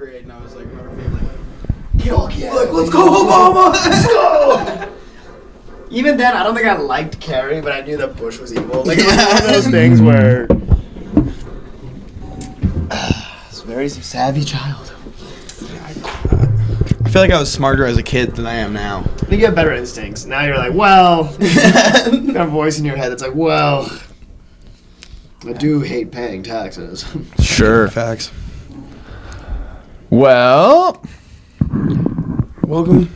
grade, and I was like, remember being like, hell yeah, like, let's go, Obama, let's go. Even then, I don't think I liked Kerry, but I knew that Bush was evil. Like, it was one of those things where it's a very savvy child. I feel like I was smarter as a kid than I am now. You get better instincts. Now you're like, well, you got a voice in your head that's like, well, I do hate paying taxes. Sure. Facts. Well, Welcome.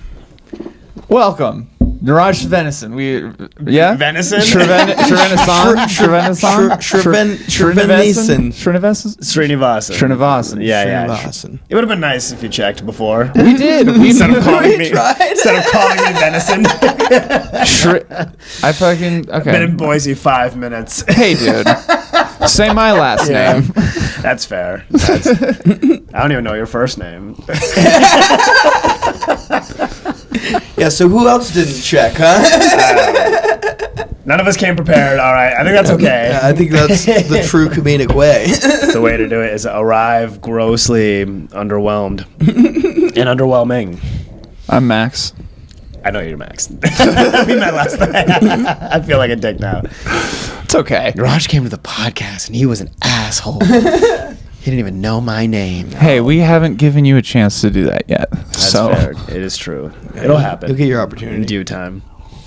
Neeraj Srinivasan. Venison? Srinivasan. Yeah. Srinivasan. It would have been nice if you checked before. We did. Instead of calling me venison. I fucking okay. Been in Boise 5 minutes. Hey, dude. Say my last name. That's fair. I don't even know your first name. Yeah, so who else didn't check, huh? None of us came prepared. All right. I think that's okay. Yeah, I think that's the true comedic way. The way to do it is arrive grossly underwhelmed and underwhelming. I'm Max. I know you're Max. I mean, my last name. I feel like a dick now. It's okay. Neeraj came to the podcast and he was an asshole. He didn't even know my name. Hey, we haven't given you a chance to do that yet. That's so fair. It is true. It'll happen. You'll get your In opportunity. due time.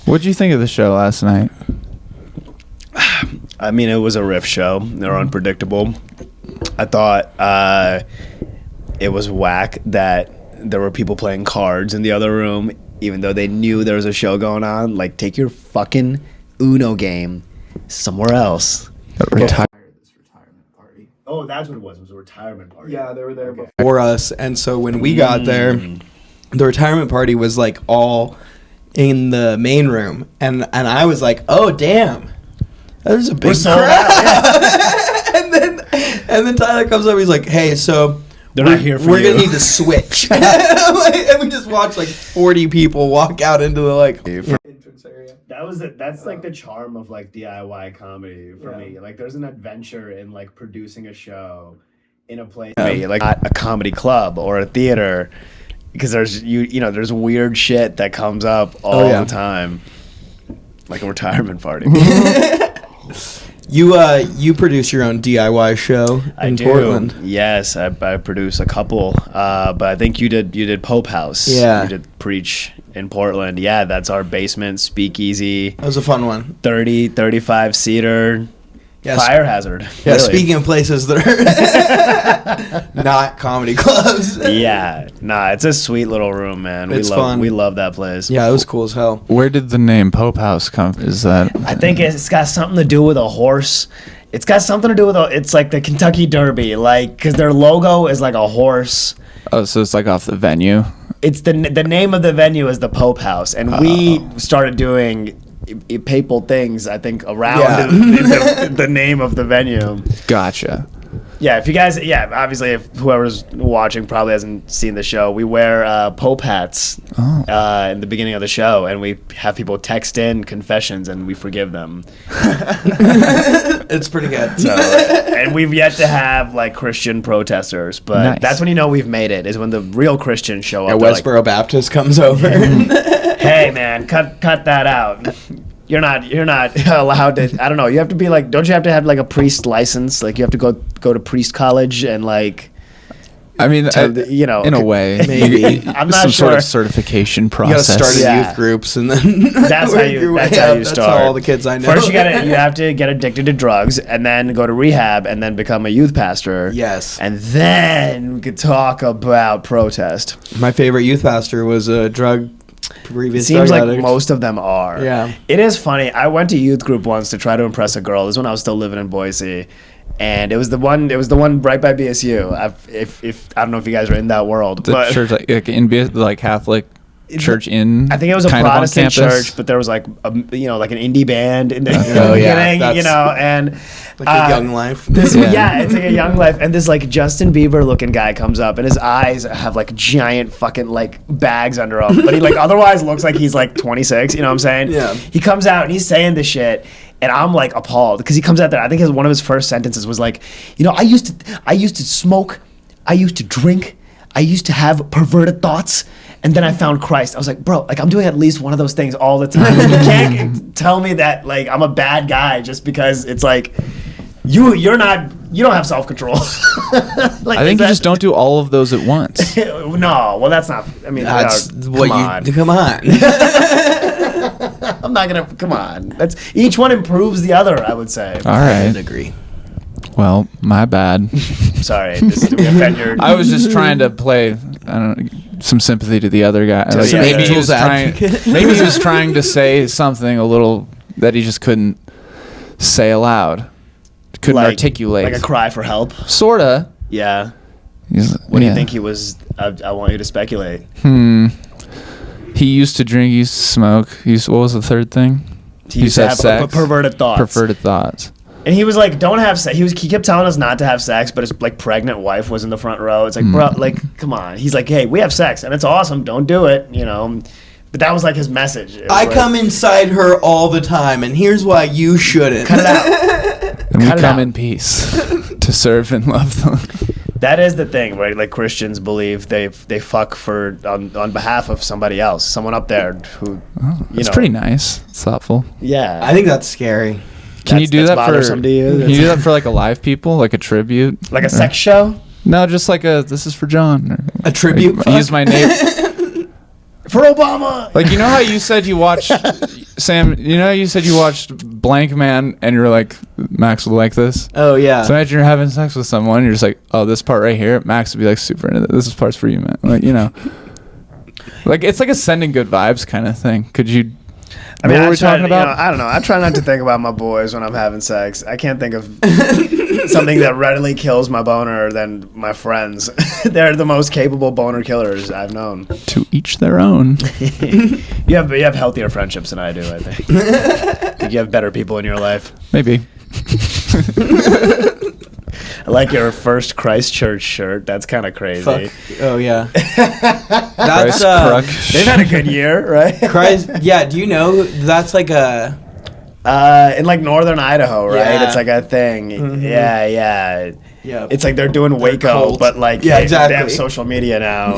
What'd you think of the show last night? I mean, it was a riff show. They were unpredictable. I thought it was whack that there were people playing cards in the other room, even though they knew there was a show going on. Like, take your fucking Uno game somewhere else. Oh, that's what it was. It was a retirement party. Yeah, they were there before us, and so when we got there, the retirement party was like all in the main room, and I was like, oh damn, there's a big crowd. and then Tyler comes up, he's like, hey, so They're not here for we're you. gonna need to switch. And we just watched like 40 people walk out into the like entrance area. That's like the charm of like DIY comedy for me. Like, there's an adventure in like producing a show in a place like not a comedy club or a theater, because there's there's weird shit that comes up all the time, like a retirement party. You produce your own DIY show in Portland. Yes, I produce a couple, but I think you did Pope House. Yeah, you did Preach in Portland. Yeah, that's our basement speakeasy. That was a fun one. 35 seater. Yes. Fire hazard. Yeah, really. Speaking of places that are not comedy clubs. Yeah, it's a sweet little room, man. It's fun. We love that place. Yeah, it was cool as hell. Where did the name Pope House come from? Is that? I think it's got something to do with a horse. It's got something to do with it's like the Kentucky Derby, like, because their logo is like a horse. Oh, so it's like off the venue. It's the name of the venue is the Pope House, and we started doing papal things, I think, around the name of the venue. Gotcha. Yeah, if you guys, obviously, if whoever's watching probably hasn't seen the show, we wear Pope hats in the beginning of the show, and we have people text in confessions, and we forgive them. It's pretty good. So, and we've yet to have like Christian protesters, but Nice. that's when you know we've made it. Is when the real Christians show up. Yeah, Westboro Baptist comes over. Hey man, cut that out. You're not allowed to. I don't know. You have to be like. Don't you have to have like a priest license? Like, you have to go to priest college and like. I mean, in a way, maybe. I'm not some sure. sort of certification You gotta process. start in Yeah. youth groups, and then That's how you start. That's how all the kids I know. First, you have to get addicted to drugs, and then go to rehab, and then become a youth pastor. Yes. And then we could talk about protest. My favorite youth pastor was a previous It seems drug like addict. most of them are. Yeah. It is funny. I went to youth group once to try to impress a girl. This is when I was still living in Boise. And it was the one right by BSU. If I don't know if you guys are in that world. The but church, like Catholic church in. I think it was a kind of on Protestant campus. church, but there was like like an indie band in the Oh, yeah, beginning, that's- and like a young life. It's like a young life, and this like Justin Bieber looking guy comes up, and his eyes have like giant fucking like bags under them, but he like otherwise looks like he's like 26. You know what I'm saying? Yeah. He comes out and he's saying this shit, and I'm like appalled because he comes out there. I think one of his first sentences was like, I used to smoke, I used to drink, I used to have perverted thoughts, and then I found Christ. I was like, bro, like I'm doing at least one of those things all the time. You can't tell me that like I'm a bad guy just because it's like you don't have self-control. Like, I think you just don't do all of those at once. No, well that's not. I mean, That's what you. Come on. I'm not gonna. Come on. That's each one improves the other. I would say. All I right. agree. Well, my bad. Sorry, did we offend your? I was just trying to play, I don't know, some sympathy to the other guy. Like, some maybe he devil's was trying. advocate. Maybe he was trying to say something a little that he just couldn't say aloud. Couldn't Like- articulate. like a cry for help. Sorta. Yeah. He's- What do you yeah. think he was? I want you to speculate. He used to drink. He used to smoke. What was the third thing? He used to have sex. perverted thoughts. Perverted thoughts. And he was like, "Don't have sex." He kept telling us not to have sex, but his like pregnant wife was in the front row. It's like, bro, like, come on. He's like, "Hey, we have sex, and it's awesome. Don't do it," you know. But that was like his message. It was I like, come inside her all the time, and here's why you shouldn't. Cut it out. And we Cut it come out. in peace to serve and love them. That is the thing, right? Like Christians believe they fuck for on behalf of somebody else, someone up there who, It's know. pretty nice. It's thoughtful. Yeah. I think that's scary. Can you do that's that for? bothersome to you? Can you do that for like a live people, like a tribute? Like a sex show? No, just like a "this is for John." Or, A tribute like, fuck? use my name. For Obama. Like, you know how you said you watched Sam? You know how you said you watched Blank Man, and you're like, Max will like this. Oh yeah. So imagine you're having sex with someone, you're just like, oh, this part right here, Max would be like super into this. This part's for you, man. Like, you know, like it's like a sending good vibes kind of thing. Could you? I mean, what were I we try, talking about? I don't know. I try not to think about my boys when I'm having sex. I can't think of something that readily kills my boner than my friends. They're the most capable boner killers I've known. To each their own. You have healthier friendships than I do, I think. I think you have better people in your life. Maybe. I like your first Christchurch shirt. That's kind of crazy. Fuck. Oh yeah. That's Christ Crux. They've had a good year, right? Christ. Yeah. Do you know that's like a? In like northern Idaho, right? Yeah. It's like a thing. Yeah, yeah. Yeah. It's like they're doing Waco, cult. but like Yeah, they exactly. have social media now.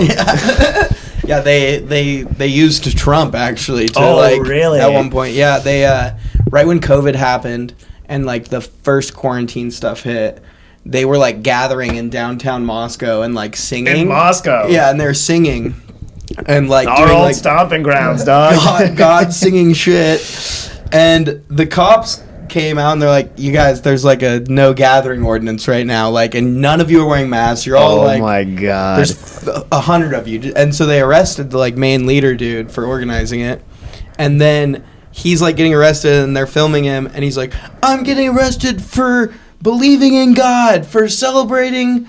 Yeah, they used Trump actually to Oh, like really? at one point. Yeah, they right when COVID happened and like the first quarantine stuff hit, they were like gathering in downtown Moscow and like singing. In Moscow. Yeah, and they're singing and like Our doing old like stomping grounds, dog. God singing shit. And the cops came out and they're like, "You guys, there's like a no gathering ordinance right now, like, and none of you are wearing masks. You're all Oh like, my god. there's 100 of you." And so they arrested the like main leader dude for organizing it, and then he's like getting arrested and they're filming him and he's like, "I'm getting arrested for believing in God, for celebrating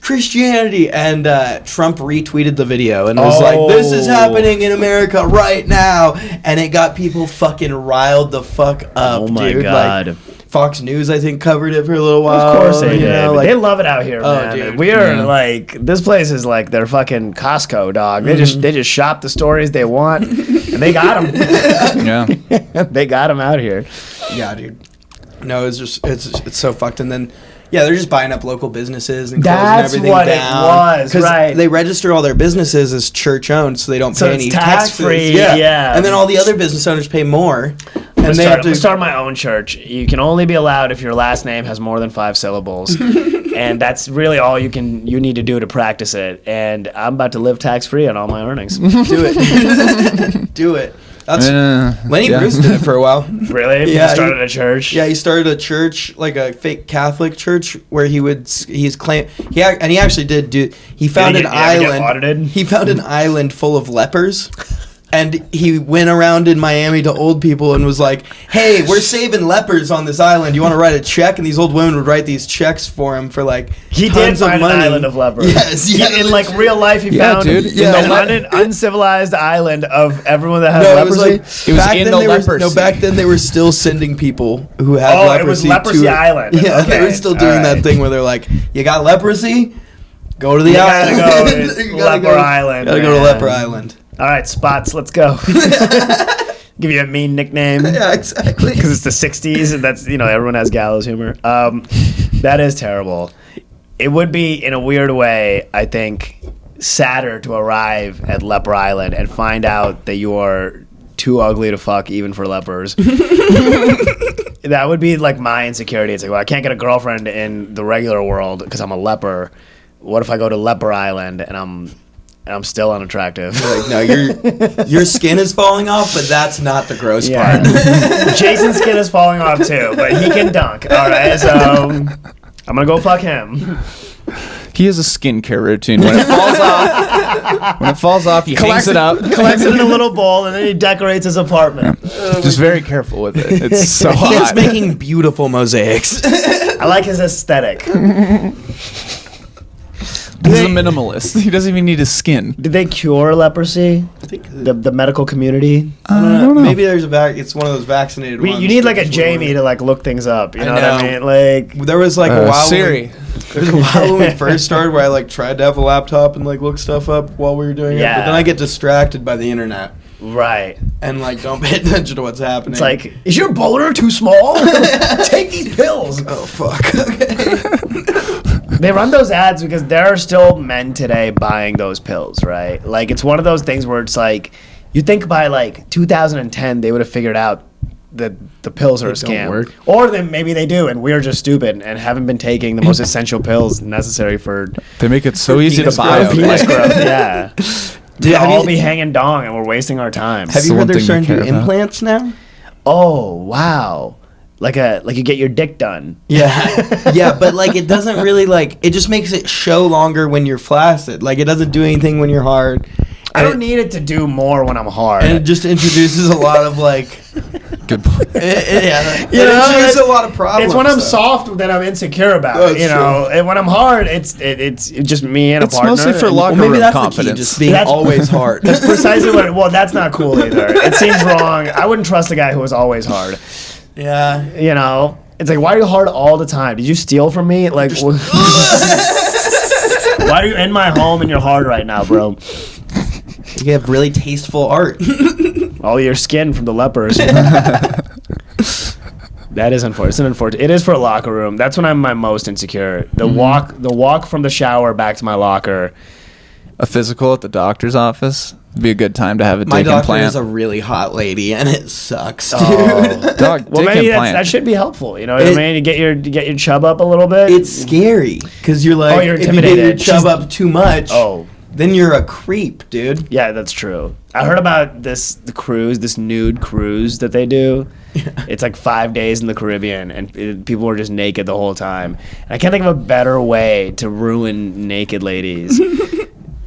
Christianity," and Trump retweeted the video and was like, "This is happening in America right now," and it got people fucking riled the fuck up. Oh my dude. God. Like, Fox News, I think, covered it for a little while. Of course they you did. know, like, They love it out here, Oh, man. dude. We are Yeah. like this place is like their fucking Costco, dog. They just shop the stories they want, and they got them. Yeah. They got them out here. yeah, dude. No, it's so fucked. And then, yeah, they're just buying up local businesses and closing That's everything what it down. was, 'Cause right. They register all their businesses as church owned, so they don't So pay it's any tax-free, taxes. yeah. And then all the other business owners pay more, and they have to Start my own church. You can only be allowed if your last name has more than 5 syllables, and that's really all you need to do to practice it. And I'm about to live tax free on all my earnings. do it. Do it. That's Lenny yeah. Bruce did it for a while. Really? Yeah, You started a church. Yeah, he started a church, like a fake Catholic church, where he actually did do. He found Did an he ever get island. audited? He found an island full of lepers, and he went around in Miami to old people and was like, "Hey, we're saving lepers on this island. You want to write a check?" And these old women would write these checks for him for like He did tons of find money. an island of lepers. Yes, yeah. In like real life, he Yeah, found dude. Yeah. an uncivilized island of everyone that has No, it leprosy. was like It was back in then the they were, leprosy. no, back then they were still sending people who had Oh, leprosy. it was Leprosy to Island. Yeah, they Okay, were still doing all that right. thing where they're like, "You got leprosy? Go to the You gotta island. go to You gotta Leper Island, Gotta go to man. Leper Island." All right, Spots, let's go. Give you a mean nickname. Yeah, exactly. Because it's the 60s, and that's, everyone has gallows humor. That is terrible. It would be, in a weird way, I think, sadder to arrive at Leper Island and find out that you are too ugly to fuck even for lepers. That would be like my insecurity. It's like, well, I can't get a girlfriend in the regular world because I'm a leper. What if I go to Leper Island and I'm still unattractive? Like, no, your skin is falling off, but that's not the gross part. Jason's skin is falling off too, but he can dunk. All right, so I'm gonna go fuck him. He has a skincare routine. When it falls off, he hangs it up, collects it in a little bowl, and then he decorates his apartment. Just very careful with it. It's so He hot. is making beautiful mosaics. I like his aesthetic. He's a minimalist. He doesn't even need his skin. Did they cure leprosy? I think The medical community? I don't know. Maybe there's it's one of those vaccinated ones. You need like a Jamie to like look things up. You know what I know. mean? Like There was like a while Siri. There was a while when we first started where I like tried to have a laptop and like look stuff up while we were doing it, but then I get distracted by the internet right. and like don't pay attention to what's happening. It's like, is your boner too small? Take these pills. oh fuck. Okay. They run those ads because there are still men today buying those pills, right? Like it's one of those things where it's like, you think by like 2010 they would have figured out that the pills are a scam, work. or then maybe they do, and we're just stupid and haven't been taking the most essential pills necessary for They make it so easy to penis buy. growth. penis growth. Yeah, Dude, we'll have all you- be hanging dong, and we're wasting our time. Have you the heard one they're thing starting we to do care about. implants now? Oh wow, like you get your dick done. Yeah. Yeah, but like it doesn't really like it just makes it show longer when you're flaccid. Like it doesn't do anything when you're hard. I don't need it to do more when I'm hard. And it just introduces a lot of like Good point. it You know, introduces a lot of problems. It's when I'm though. soft that I'm insecure about. That's You know, and when I'm hard, it's just me and It's a partner. mostly for and- locker Well, maybe room that's confidence. the key, just being That's- always hard. That's precisely what. Well, that's not cool either. It seems wrong. I wouldn't trust a guy who was always hard. Yeah. You know, it's like, why are you hard all the time? Did you steal from me? Like, why are you in my home and you're hard right now, bro? You have really tasteful art. All your skin from the lepers. That is unfortunate. It's unfortunate. It is for a locker room. That's when I'm my most insecure. The walk from the shower back to my locker. A physical at the doctor's office would be a good time to have a My dick doctor implant. is a really hot lady, and it sucks, dude. Oh. Dog, Well, dick maybe implant. that should be helpful. You know what I mean? You get your chub up a little bit. It's scary because you're like, Oh, you're if you get your intimidated. chub She's- up too much, Oh, then you're a creep, dude. yeah, that's true. I heard about this nude cruise that they do. It's like 5 days in the Caribbean, and people are just naked the whole time. And I can't think of a better way to ruin naked ladies.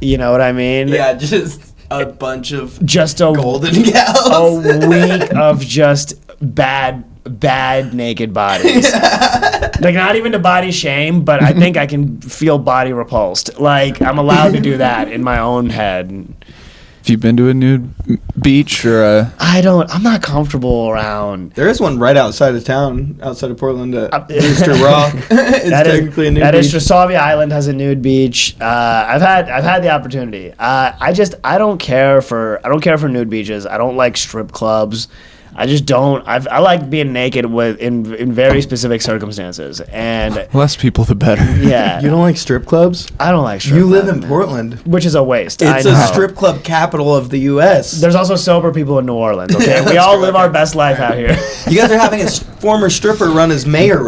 You know what I mean? Yeah, just a bunch of Just a golden gals. a week of just bad naked bodies. Like, not even to body shame, but I think I can feel body repulsed. Like, I'm allowed to do that in my own head. Have you been to a nude beach or a... I'm not comfortable around. There is one right outside of town, outside of Portland, at Booster Booster Rock. It's technically a nude that is beach. Trasovia Island has a nude beach. I've had the opportunity. I don't care for nude beaches. I don't like strip clubs. I just don't. I like being naked in very specific circumstances. And Less people, the better. yeah, You don't like strip clubs? I don't like strip You live clubs, in man. Portland. Which is a waste. It's I a know. strip club capital of the U.S. There's also sober people in New Orleans. Okay, we That's all true, live okay. our best life out here. You guys are having a former stripper run as mayor,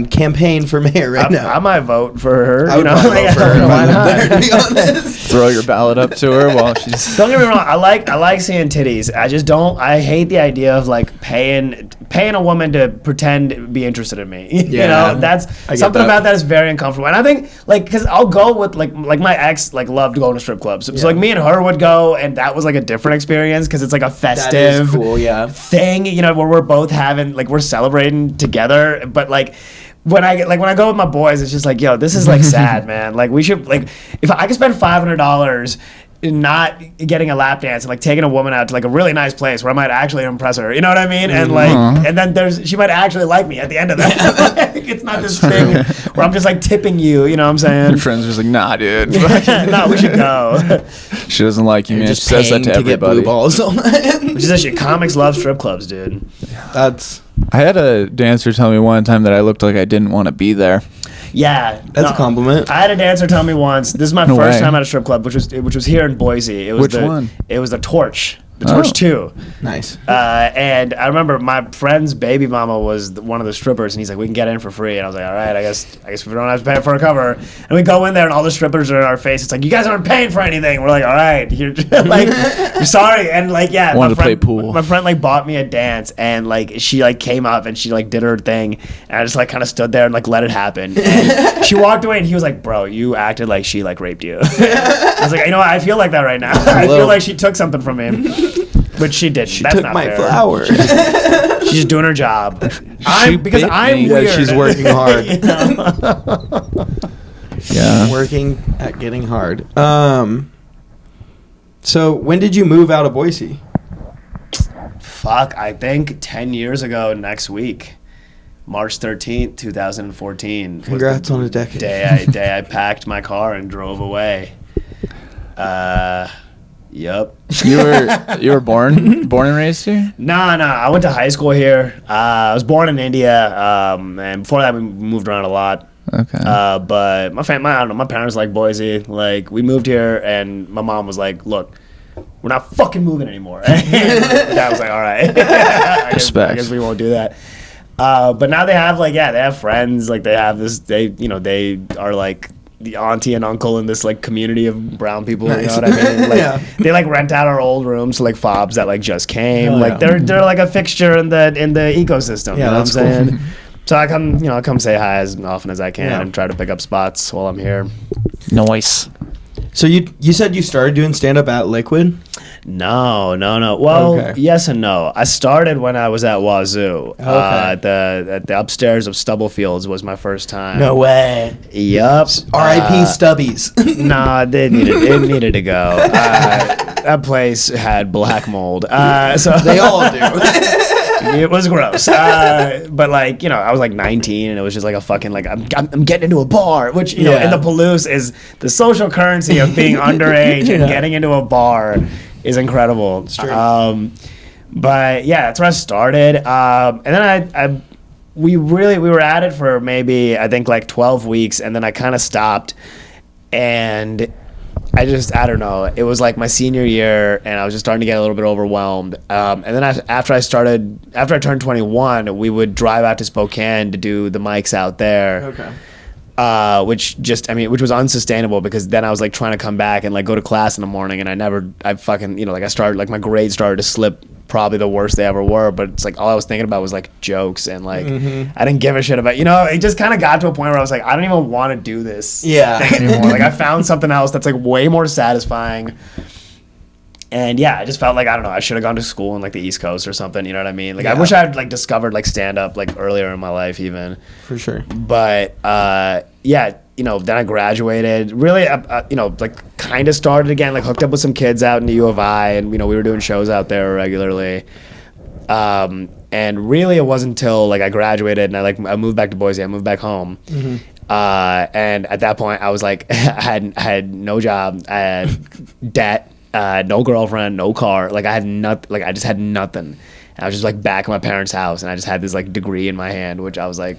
campaign for mayor right now. I might vote for her. I would probably vote for her if why I not? lived there, to be honest. Throw your ballot up to her while she's... Don't get me wrong. I like seeing titties. I just don't. I hate the idea of like paying a woman to pretend to be interested in me. You Yeah, know, that's I get something that. about that is very uncomfortable. And I think like because I'll go with like my ex like loved going to strip clubs. So like me and her would go, and that was like a different experience because it's like a festive That is cool, yeah. thing. You know, where we're both having like we're celebrating together, but like. When I go with my boys, it's just like, yo, this is like sad, man. Like we should like if I could spend $500 not getting a lap dance and like taking a woman out to like a really nice place where I might actually impress her. You know what I mean? And like, and then she might actually like me at the end of that. Like, it's not this thing where I'm just like tipping you. You know what I'm saying? Your friend's just like, nah, dude. No, we should go. She doesn't like you, man. She Just says that paying to to get blue everybody. balls all night. Which is actually comics love strip clubs, dude. That's I had a dancer tell me one time that I looked like I didn't want to be there. Yeah, That's a compliment. I had a dancer tell me once. This is my No first way. time at a strip club, which was here in Boise. It was Which one? It was the Torch. The Torch Oh. 2. Nice. And I remember my friend's baby mama was one of the strippers, and he's like, "We can get in for free." And I was like, "All right, I guess we don't have to pay for a cover." And we go in there, and all the strippers are in our face. It's like, "You guys aren't paying for anything." We're like, "All right, you're like, I'm sorry." And like, yeah, Wanted my to play friend, pool. My friend like bought me a dance, and like she like came up and she like did her thing, and I just like kind of stood there and like let it happen. And she walked away, and he was like, "Bro, you acted like she like raped you." I was like, "You know what? I feel like that right now. I feel like she took something from me." But she didn't. She That's took not my fair. flower. She's just doing her job. Because bit I'm me. weird. Yeah, she's working hard. You know? Yeah. Working at getting hard. So when did you move out of Boise? Fuck, I think 10 years ago next week. March 13th, 2014. Congrats on a decade. Day I packed my car and drove away. Yup. You were born and raised here? No. I went to high school here. I was born in India, and before that we moved around a lot. Okay. But I don't know, my parents like Boise. Like, we moved here, and my mom was like, "Look, we're not fucking moving anymore." And Dad was like, "All right, I guess we won't do that." But now they have they have friends. Like, they have this. They are like the auntie and uncle in this like community of brown people. Nice. You know what I mean? Like, Yeah. They like rent out our old rooms to like fobs that like just came. Hell Like, yeah. they're like a fixture in the ecosystem. Yeah, you know that's what I'm cool. saying? So I come say hi as often as I can Yeah. and try to pick up spots while I'm here. Nice. So you said you started doing stand up at Liquid? No. Well, Okay. yes and no. I started when I was at Wazoo. Okay. At the upstairs of Stubblefields was my first time. No way. Yup. R.I.P. Stubbies. Nah, it needed to go. That place had black mold. So They all do. It was gross. But like, I was like 19 and it was just like a fucking like I'm getting into a bar, which in the Palouse is the social currency of being underage and getting into a bar is incredible. True. But yeah, that's where I started. And then we were at it for maybe I think like 12 weeks and then I kind of stopped and I don't know. It was like my senior year, and I was just starting to get a little bit overwhelmed. And then after I turned 21, we would drive out to Spokane to do the mics out there. Okay. Which was unsustainable because then I was like trying to come back and like go to class in the morning, and I started like my grades started to slip. Probably the worst they ever were, but it's like all I was thinking about was like jokes and like I didn't give a shit about it just kind of got to a point where I was like I don't even want to do this anymore. Like I found something else that's like way more satisfying. And yeah, I just felt like I don't know, I should have gone to school in like the East Coast or something, you know what I mean? Like I wish I had like discovered like stand up like earlier in my life even. For sure. But then I graduated. Really, like kind of started again. Like hooked up with some kids out in the U of I, and we were doing shows out there regularly. And really, it wasn't until like I graduated and I moved back to Boise. I moved back home. Mm-hmm. And at that point, I was like, I had no job, I had debt, no girlfriend, no car. Like I had nothing. Like I just had nothing. I was just like back at my parents' house, and I just had this like degree in my hand, which I was like,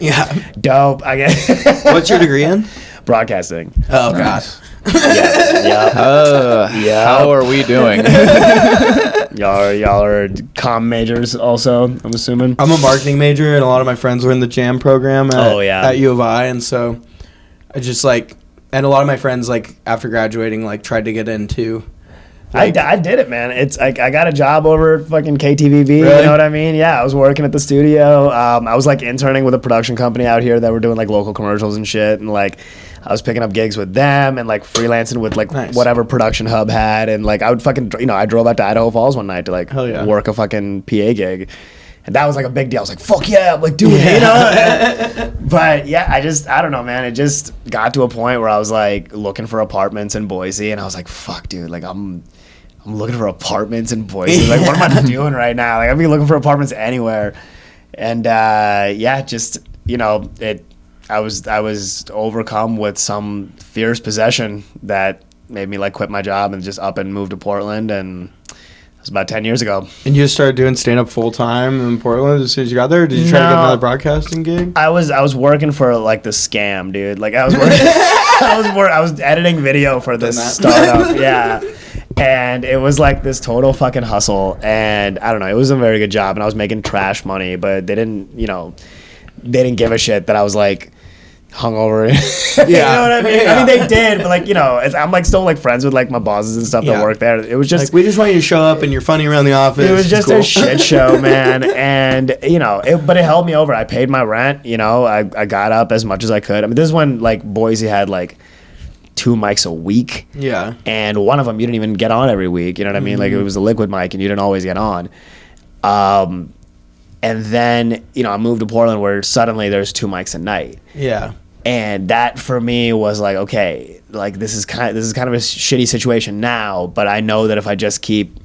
dope. I guess. What's your degree in? Broadcasting. Oh, God. Yeah. How are we doing? Y'all are comm majors also, I'm assuming. I'm a marketing major, and a lot of my friends were in the JAM program at U of I, and so I just and a lot of my friends after graduating tried to get into. I did it, man. It's I got a job over at fucking KTVB. Really? You know what I mean? Yeah, I was working at the studio. I was interning with a production company out here that were doing local commercials and shit, and I was picking up gigs with them and freelancing with Nice. whatever production hub had, and I would fucking I drove out to Idaho Falls one night to Hell yeah. work a fucking PA gig. And that was a big deal. I was like, fuck yeah, I'm doing it, But yeah, I don't know, man. It just got to a point where I was looking for apartments in Boise, and I was like, fuck, dude, I'm looking for apartments in Boise. What am I doing right now? I'd be looking for apartments anywhere. And I was overcome with some fierce possession that made me quit my job and just up and move to Portland, and I was about 10 years ago. And you just started doing stand-up full-time in Portland as soon as you got there? Or did you try to get another broadcasting gig? I was working for like the scam, dude. Like I was working, I was editing video for this startup. Yeah. And it was like this total fucking hustle. And I don't know, it was a very good job. And I was making trash money, but they didn't give a shit that I was like hungover. You know what I mean? Yeah. I mean, they did, but like, I'm like still like friends with like my bosses and stuff that work there. It was just like, we just want you to show up and you're funny around the office. It was just a shit show, man. And but it held me over. I paid my rent. I got up as much as I could. I mean, this is when like Boise had like 2 mics a week. Yeah. And one of them you didn't even get on every week. You know what I mean? Like it was a liquid mic and you didn't always get on. And then, I moved to Portland where suddenly there's 2 mics a night. Yeah. And that for me was like, okay, like this is kind of a shitty situation now, but I know that if I just keep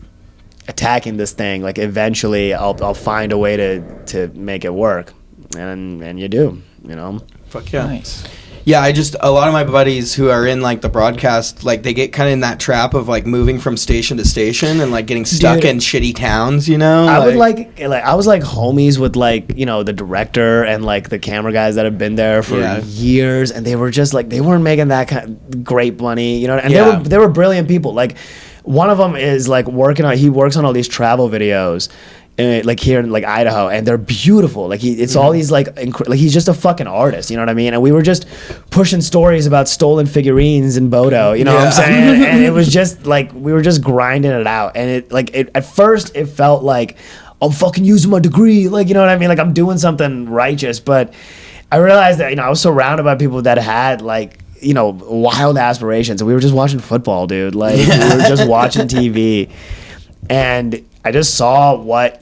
attacking this thing, like eventually I'll find a way to make it work. And you do, Fuck yeah. Nice. Yeah, a lot of my buddies who are in like the broadcast, like they get kind of in that trap of like moving from station to station and like getting stuck in shitty towns, I would I was like homies with like, the director and like the camera guys that have been there for years, and they were just like, they weren't making that kind of great money, and they were brilliant people. Like one of them is like he works on all these travel videos. Like here in like Idaho, and they're beautiful. Like it's all these like he's just a fucking artist, you know what I mean? And we were just pushing stories about stolen figurines in Bodo, you know what I'm saying? And it was just like we were just grinding it out, and it at first it felt like I'm fucking using my degree, like you know what I mean? Like I'm doing something righteous, but I realized that I was surrounded by people that had like wild aspirations, and we were just watching football, dude. Like we were just watching TV, and I just saw what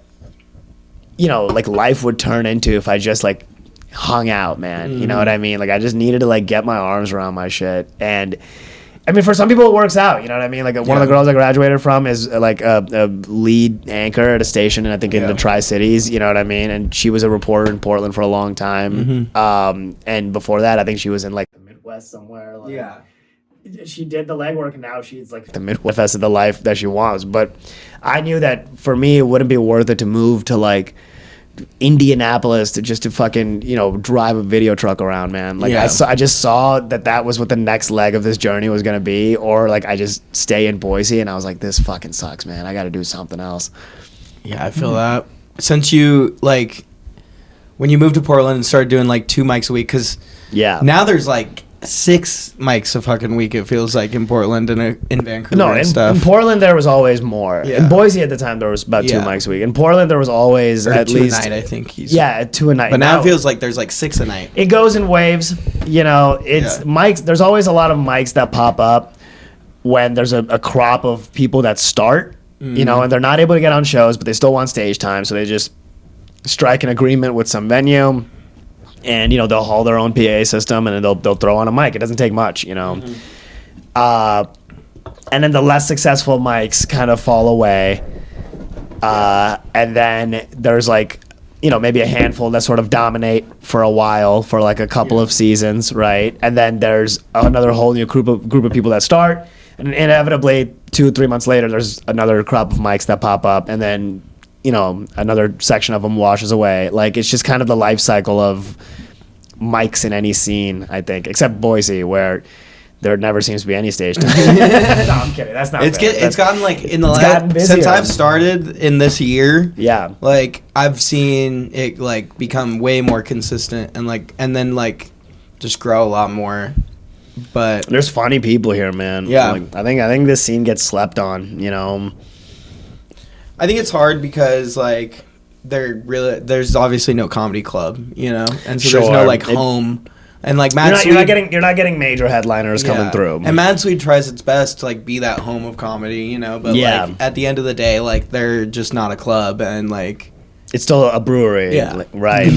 like life would turn into if I just like hung out, man. You know what I mean? Like I just needed to like get my arms around my shit. And I mean, for some people it works out, you know what I mean? Like one of the girls I graduated from is like a lead anchor at a station, and I think in the Tri-Cities, you know what I mean? And she was a reporter in Portland for a long time. And before that, I think she was in like the Midwest somewhere. Like, she did the legwork, and now she's like the Midwest of the life that she wants. But I knew that for me, it wouldn't be worth it to move to like Indianapolis to fucking drive a video truck around, man. Like I just saw that was what the next leg of this journey was gonna be, or like I just stay in Boise, and I was like, this fucking sucks, man. I got to do something else. Yeah, I feel that. Since you like when you moved to Portland and started doing like 2 mics a week, because now there's like 6 mics a fucking week, it feels like, in Portland and in Vancouver. No, in Portland there was always more. In Boise at the time there was about 2 mics a week. In Portland there was always at least 2 a night, I think. At 2 a night. But now it feels like there's like 6 a night. It goes in waves. It's mics. There's always a lot of mics that pop up when there's a crop of people that start, and they're not able to get on shows, but they still want stage time, so they just strike an agreement with some venue. And they'll haul their own PA system, and then they'll throw on a mic. It doesn't take much, And then the less successful mics kind of fall away, and then there's like maybe a handful that sort of dominate for a while, for like a couple of seasons, right? And then there's another whole new group of people that start, and inevitably 2-3 months later, there's another crop of mics that pop up, and then another section of them washes away. Like, it's just kind of the life cycle of mics in any scene, I think, except Boise, where there never seems to be any stage time. No, I'm kidding. That's not fair. It's gotten like in the last, since I've started in this year. Yeah. Like I've seen it like become way more consistent and then like just grow a lot more. But there's funny people here, man. Yeah. Like, I think this scene gets slept on, I think it's hard because like there's obviously no comedy club, and so there's no like home, and like you're not getting major headliners coming through. And Mad Swede tries its best to like be that home of comedy, but like at the end of the day, like they're just not a club, and like it's still a brewery, right?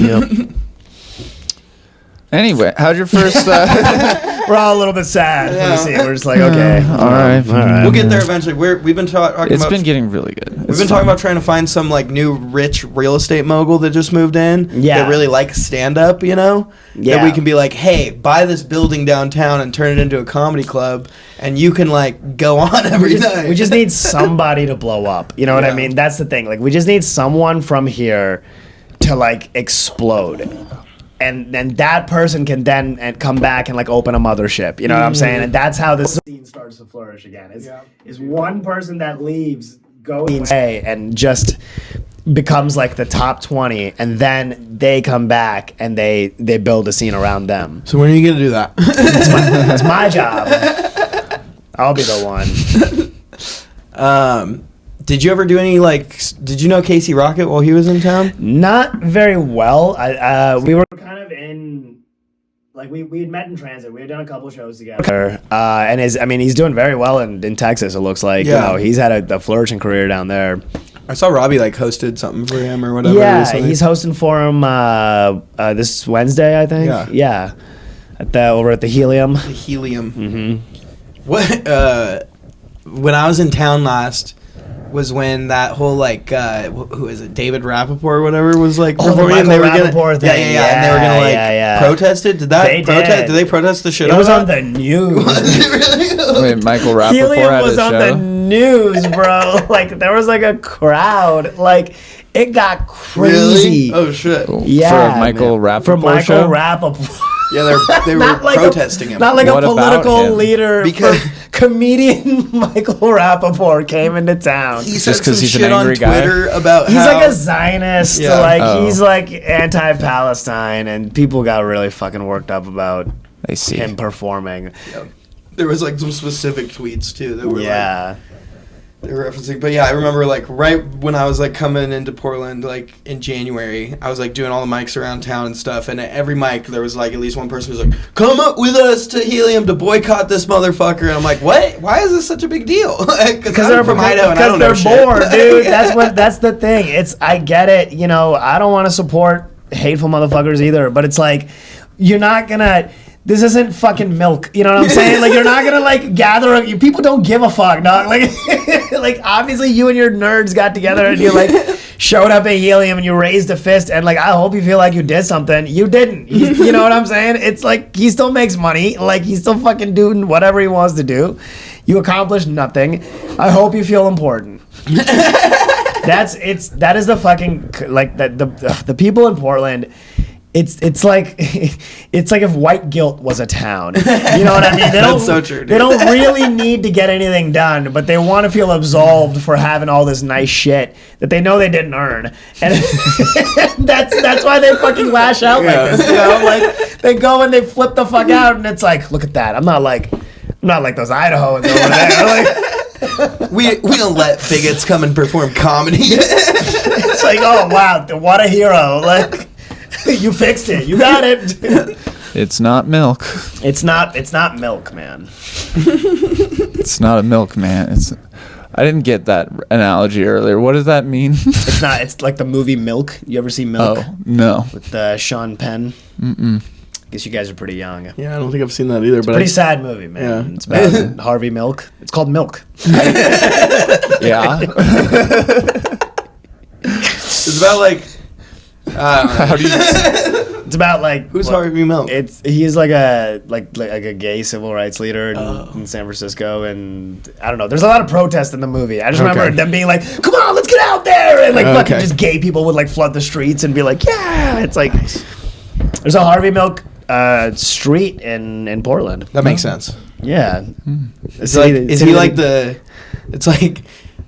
Anyway, how'd your first? We're all a little bit sad for the scene. We're just like, okay, all right. We'll get there eventually. We've been talking. It's been getting really good. We've been talking about trying to find some like new rich real estate mogul that just moved in. Yeah. That really likes stand up, you know? Yeah. That we can be like, hey, buy this building downtown and turn it into a comedy club, and you can like go on every night. We just need somebody to blow up. You know what I mean? That's the thing. Like, we just need someone from here to like explode. And then that person can then come back and like open a mothership. You know what I'm saying? And that's how this scene starts to flourish again. Is one person that leaves goes away and just becomes like the top 20, and then they come back and they build a scene around them. So when are you gonna do that? It's my job. I'll be the one. Did you ever do any like? Did you know Casey Rocket while he was in town? Not very well. We were kind of in, like we had met in transit. We had done a couple shows together. And he's doing very well in Texas. It looks like. Yeah. You know, he's had a flourishing career down there. I saw Robbie like hosted something for him or whatever. Yeah, recently. he's hosting for him this Wednesday, I think. Yeah. Over at the Helium. The Helium. Mm-hmm. What? When I was in town last, was when that whole like who is it, David Rappaport or whatever was like performing, and they were gonna Rappaport thing. and they were gonna like protest it. Did they protest the shit? It was out on the news. Was it really? Wait, Michael Rappaport Helium had was a on show? the news, bro. Like there was like a crowd. Like it got crazy. Really? Oh shit! Yeah, for Michael man. Rappaport For Michael show? Rappaport. Yeah, they were Not like protesting him. Not like What a about political him? leader. Because- comedian Michael Rappaport came into town. He Just said 'cause some he's an shit on angry guy? Twitter about He's how like a Zionist. Yeah. Like Oh. he's like anti-Palestine, and people got really fucking worked up about I see. him performing. there was like some specific tweets too that were Yeah. they were referencing. But yeah, I remember like right when I was like coming into Portland like in January, I was like doing all the mics around town and stuff, and at every mic there was like at least one person who was like, come up with us to Helium to boycott this motherfucker, and I'm like, what? Why is this such a big deal? Because they're from Idaho and I don't know they're shit. bored, dude. That's the thing. I get it, you know, I don't want to support hateful motherfuckers either, but it's like you're not gonna. This isn't fucking Milk, you know what I'm saying? Like, you're not gonna like gather. People don't give a fuck, dog. Like, like obviously you and your nerds got together and you like showed up at Helium and you raised a fist and like I hope you feel like you did something. You didn't. You know what I'm saying? It's like he still makes money. Like he's still fucking doing whatever he wants to do. You accomplished nothing. I hope you feel important. That is the fucking like the people in Portland. It's like if white guilt was a town. You know what I mean? They don't, That's so true, dude. They don't really need to get anything done, but they want to feel absolved for having all this nice shit that they know they didn't earn. And that's why they fucking lash out like this. You know, like they go and they flip the fuck out, and it's like, look at that. I'm not like those Idahoans over there. Like, we don't let bigots come and perform comedy. it's like, oh wow, what a hero! Like. You fixed it. You got it. It's not milk. It's not milk, man. It's not a milk, man. I didn't get that analogy earlier. What does that mean? It's not. It's like the movie Milk. You ever see Milk? Oh, no. With Sean Penn. Mm-mm. Guess you guys are pretty young. Yeah, I don't think I've seen that either. But Pretty sad movie, man. Yeah. It's about Harvey Milk. It's called Milk. Yeah. it's about like. How do you... It's about like Who's Harvey Milk? He's like a gay civil rights leader in San Francisco, and I don't know. There's a lot of protest in the movie. I just remember them being like, "Come on, let's get out there!" and like fucking just gay people would like flood the streets and be like, "Yeah!" It's like there's a Harvey Milk street in Portland. That makes sense. Yeah. Is he like the? It's like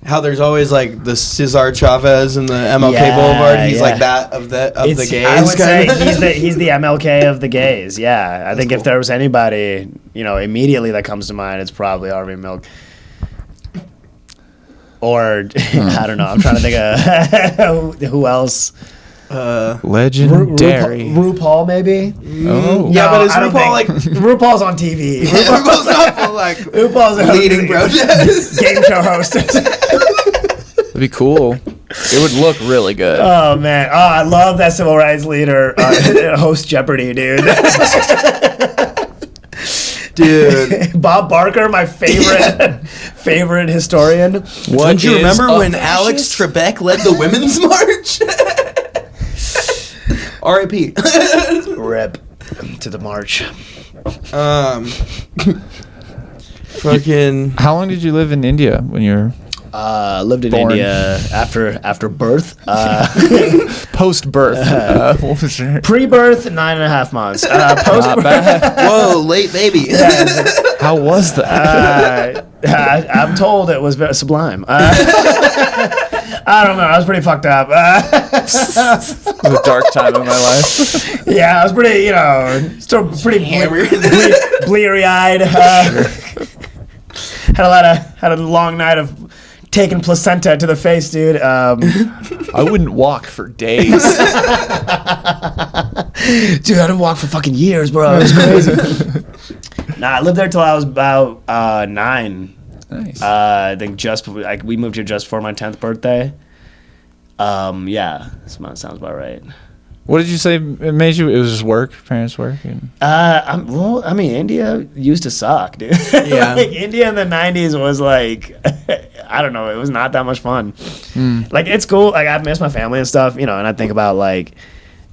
how there's always like the Cesar Chavez and the MLK Boulevard. He's like that of the gays. I would say he's the MLK of the gays. Yeah, I think if there was anybody, you know, immediately that comes to mind, it's probably Harvey Milk. Or I don't know. I'm trying to think of who else. Legendary. RuPaul maybe. Oh. Yeah, but is I don't RuPaul like think- RuPaul's on TV. RuPaul's not like RuPaul's leading protest? game show host. That'd be cool. It would look really good. Oh man! Oh, I love that civil rights leader host Jeopardy, dude. Dude, Bob Barker, my favorite historian. don't you remember when fascist? Alex Trebek led the women's march? R.I.P. Rip to the march. Fucking. How long did you live in India when you were Lived in Born. India after birth. post birth? What was your Pre-birth, 9.5 months. not Post-birth, bad? Whoa, late baby. How was that? I'm told it was very sublime. I don't know. I was pretty fucked up. It was a dark time in my life. Yeah, I was pretty, still pretty bleary-eyed. Had a long night of taking placenta to the face, dude. I wouldn't walk for days. Dude, I didn't walk for fucking years, bro. It was crazy. Nah, I lived there till I was about 9. Nice. I think we moved here just for my 10th birthday. Yeah, sounds about right. What did you say it made you? It was just work, parents' work, and India used to suck, dude. Yeah. Like, India in the 90s was like, I don't know, it was not that much fun. Like, it's cool. Like, I miss my family and stuff, and I think about, like,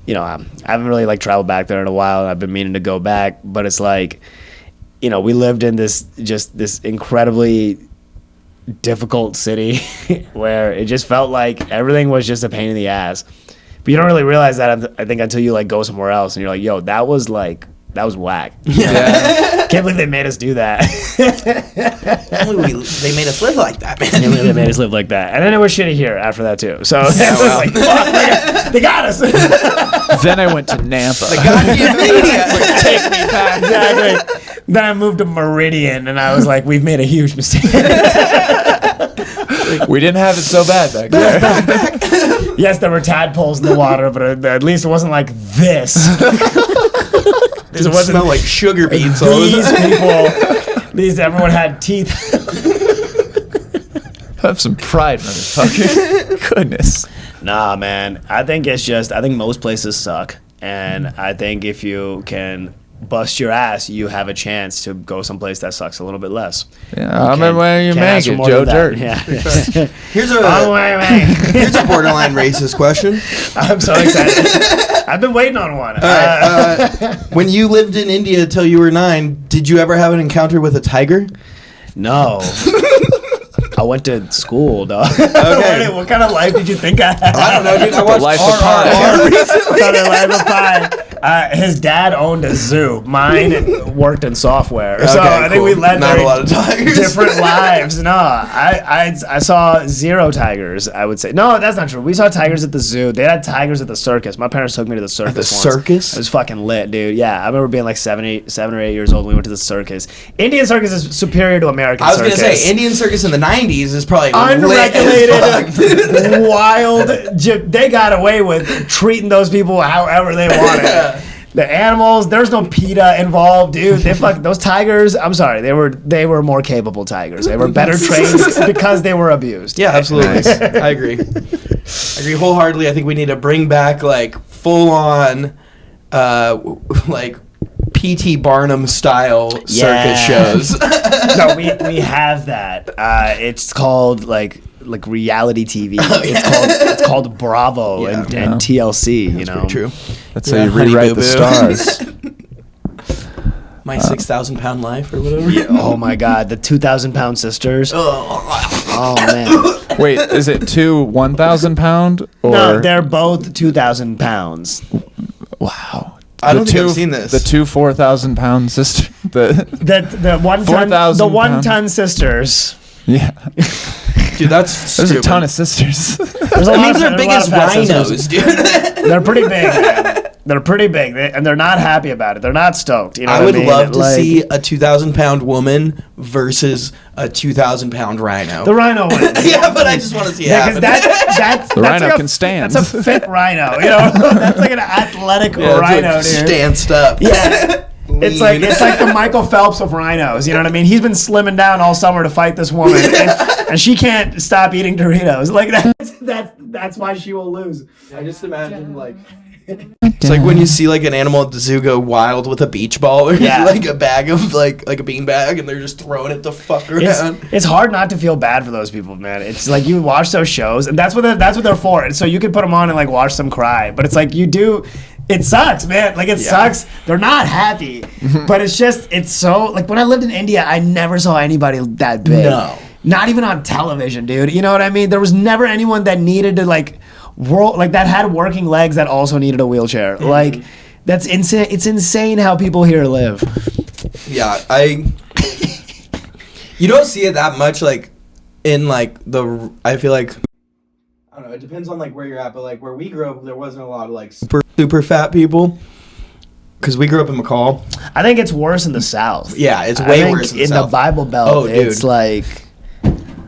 I haven't really, like, traveled back there in a while, and I've been meaning to go back, but it's like, we lived in this incredibly difficult city where it just felt like everything was just a pain in the ass. But you don't really realize that, I think, until you, like, go somewhere else and you're like, yo, that was whack. yeah. Can't believe they made us do that. They made us live like that, man. Can't believe they made us live like that. And then it was shitty here after that, too. So it was like, fuck, they got us. Then I went to Nampa. Goddamn media. Take me back. Exactly. Then I moved to Meridian, and I was like, we've made a huge mistake. We didn't have it so bad back there. Yes, there were tadpoles in the water, but at least it wasn't like this. It wasn't smell like sugar beets all the These people, everyone had teeth. Have some pride, motherfucker. Goodness. Nah, man. I think most places suck. And I think if you can bust your ass, you have a chance to go someplace that sucks a little bit less. Yeah, I'm in where you Can't make ask for it, more Joe than that. Dirt. Yeah. Here's Here's a borderline racist question. I'm so excited. I've been waiting on one. When you lived in India till you were 9, did you ever have an encounter with a tiger? No. I went to school, dog. Okay. What kind of life did you think I had? I don't know, dude. I watched Life of RRR recently. Another Life of Pi. His dad owned a zoo. Mine worked in software. So Okay, I think we cool. led Not very a lot of tigers. different lives. No, I saw 0 tigers, I would say. No, that's not true. We saw tigers at the zoo. They had tigers at the circus. My parents took me to the circus once. circus? It was fucking lit, dude. Yeah, I remember being like 7 or 8 years old when we went to the circus. Indian circus is superior to American I was circus. going to say, Indian circus in the 90s is probably Unregulated, wild. They got away with treating those people however they wanted. The animals, there's no PETA involved, dude. Those tigers. I'm sorry, they were more capable tigers. They were better trained because they were abused. Yeah, absolutely. I agree. I agree wholeheartedly. I think we need to bring back like full on, like P.T. Barnum style circus shows. No, we have that. It's called like reality TV. It's called Bravo and TLC. Pretty true. That's how you rewrite the stars. My 6,000-pound life or whatever. Yeah, oh my God, the 2,000-pound sisters. Oh man. Wait, is it 2 1,000-pound or No, they're both 2,000 pounds. wow? I don't think I've seen this. The 2 4,000-pound sister. The 1 4,000 ton pound. sisters. Yeah. Dude, that's There's stupid. a ton of sisters. There's a That lot means of- they're there's a big lot as of fat rhinos, sisters. dude. They're pretty big, man. They're pretty big, and they're not happy about it. They're not stoked. You know I what would I mean? love to Like, see a 2,000-pound woman versus a 2,000-pound rhino. the rhino wins. Yeah, but I just want to see it Yeah, because happen. that's The that's rhino like can stand. That's a fit rhino. That's like an athletic Yeah, it's rhino, like dude. stanced up. Yeah. It's like the Michael Phelps of rhinos. You know what I mean? He's been slimming down all summer to fight this woman, and she can't stop eating Doritos. Like that's why she will lose. I just imagine like it's like when you see like an animal at the zoo go wild with a beach ball or like a bag of like a bean bag and they're just throwing it the fuck around. It's hard not to feel bad for those people, man. It's like you watch those shows and that's what they're for. And so you can put them on and like watch them cry, but it's like it sucks, man. Like it sucks. They're not happy, but it's so like when I lived in India, I never saw anybody that big. No. Not even on television, dude. You know what I mean? There was never anyone that needed to like that had working legs that also needed a wheelchair. Like that's insane. It's insane how people here live. Yeah, you don't see it that much like in like I feel like I don't know, it depends on like where you're at, but like where we grew up there wasn't a lot of like super fat people. Because we grew up in McCall. I think it's worse in the South. Yeah, it's way worse in the South. In the Bible Belt, oh, dude. It's like...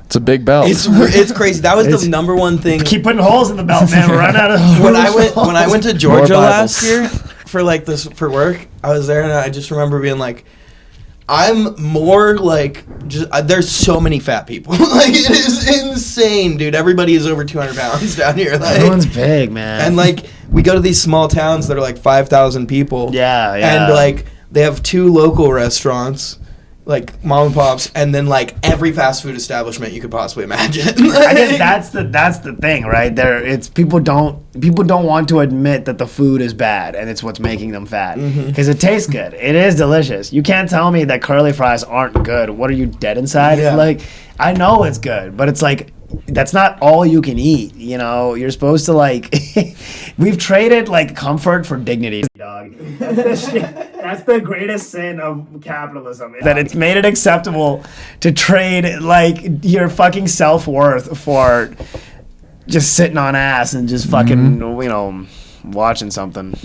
It's a big belt. It's crazy. That was the number one thing. Keep putting holes in the belt, man. We're running out of when I went to Georgia last year for for work, I was there and I just remember being like, I'm more like there's so many fat people. Like it is insane, dude. Everybody is over 200 pounds down here. Like, everyone's big, man. And like we go to these small towns that are like 5,000 people. Yeah. And like they have 2 local restaurants, like mom and pops, and then like every fast food establishment you could possibly imagine. I guess that's the thing, right? It's people don't want to admit that the food is bad and it's what's making them fat because it tastes good. It is delicious. You can't tell me that curly fries aren't good. What are you, dead inside? Yeah. Like I know it's good, but it's like that's not all you can eat. You know, you're supposed to like. We've traded like comfort for dignity, dog. That's the greatest sin of capitalism. That it's made it acceptable to trade like your fucking self-worth for just sitting on ass and just fucking watching something.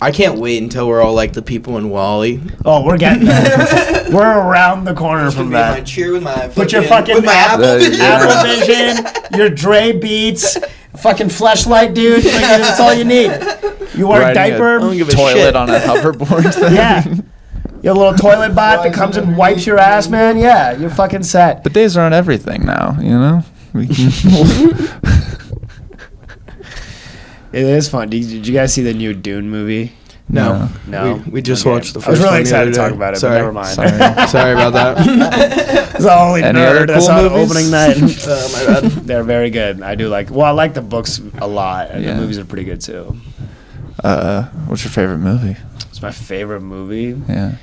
I can't wait until we're all like the people in Wall-E. Oh, we're getting there. We're around the corner from that. My cheer with my put your fucking with my Apple Vision, your Dre Beats, fucking fleshlight, dude. Like, that's all you need. You wear a diaper, toilet on a hoverboard thing. Yeah. You have a little toilet bot that comes and wipes your ass, man. Yeah, you're fucking set. But days are on everything now, you know? It is fun. Did you guys see the new Dune movie? No. We just watched the first one. I was really excited to talk about it, but never mind. Sorry about that. It's all only nerd. That's cool on movies? opening night. My bad. They're very good. I like the books a lot, and the movies are pretty good too. What's your favorite movie? It's my favorite movie. Yeah.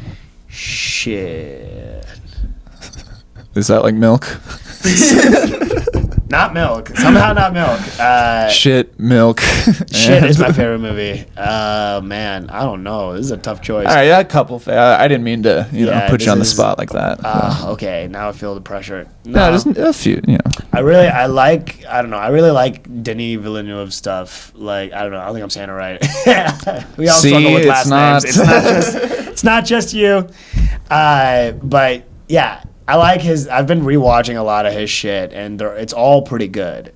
Shit. Is that like Milk? Not Milk. Somehow not Milk. Shit, Milk. Shit is my favorite movie. Man, I don't know. This is a tough choice. All right, yeah, a couple. I didn't mean to, put you on the spot like that. Okay, now I feel the pressure. No, just a few. I really like Denis Villeneuve stuff. Like, I don't know. I don't think I'm saying it right. We all struggle with last names. It's not just you. But yeah. I like I've been rewatching a lot of his shit, and it's all pretty good.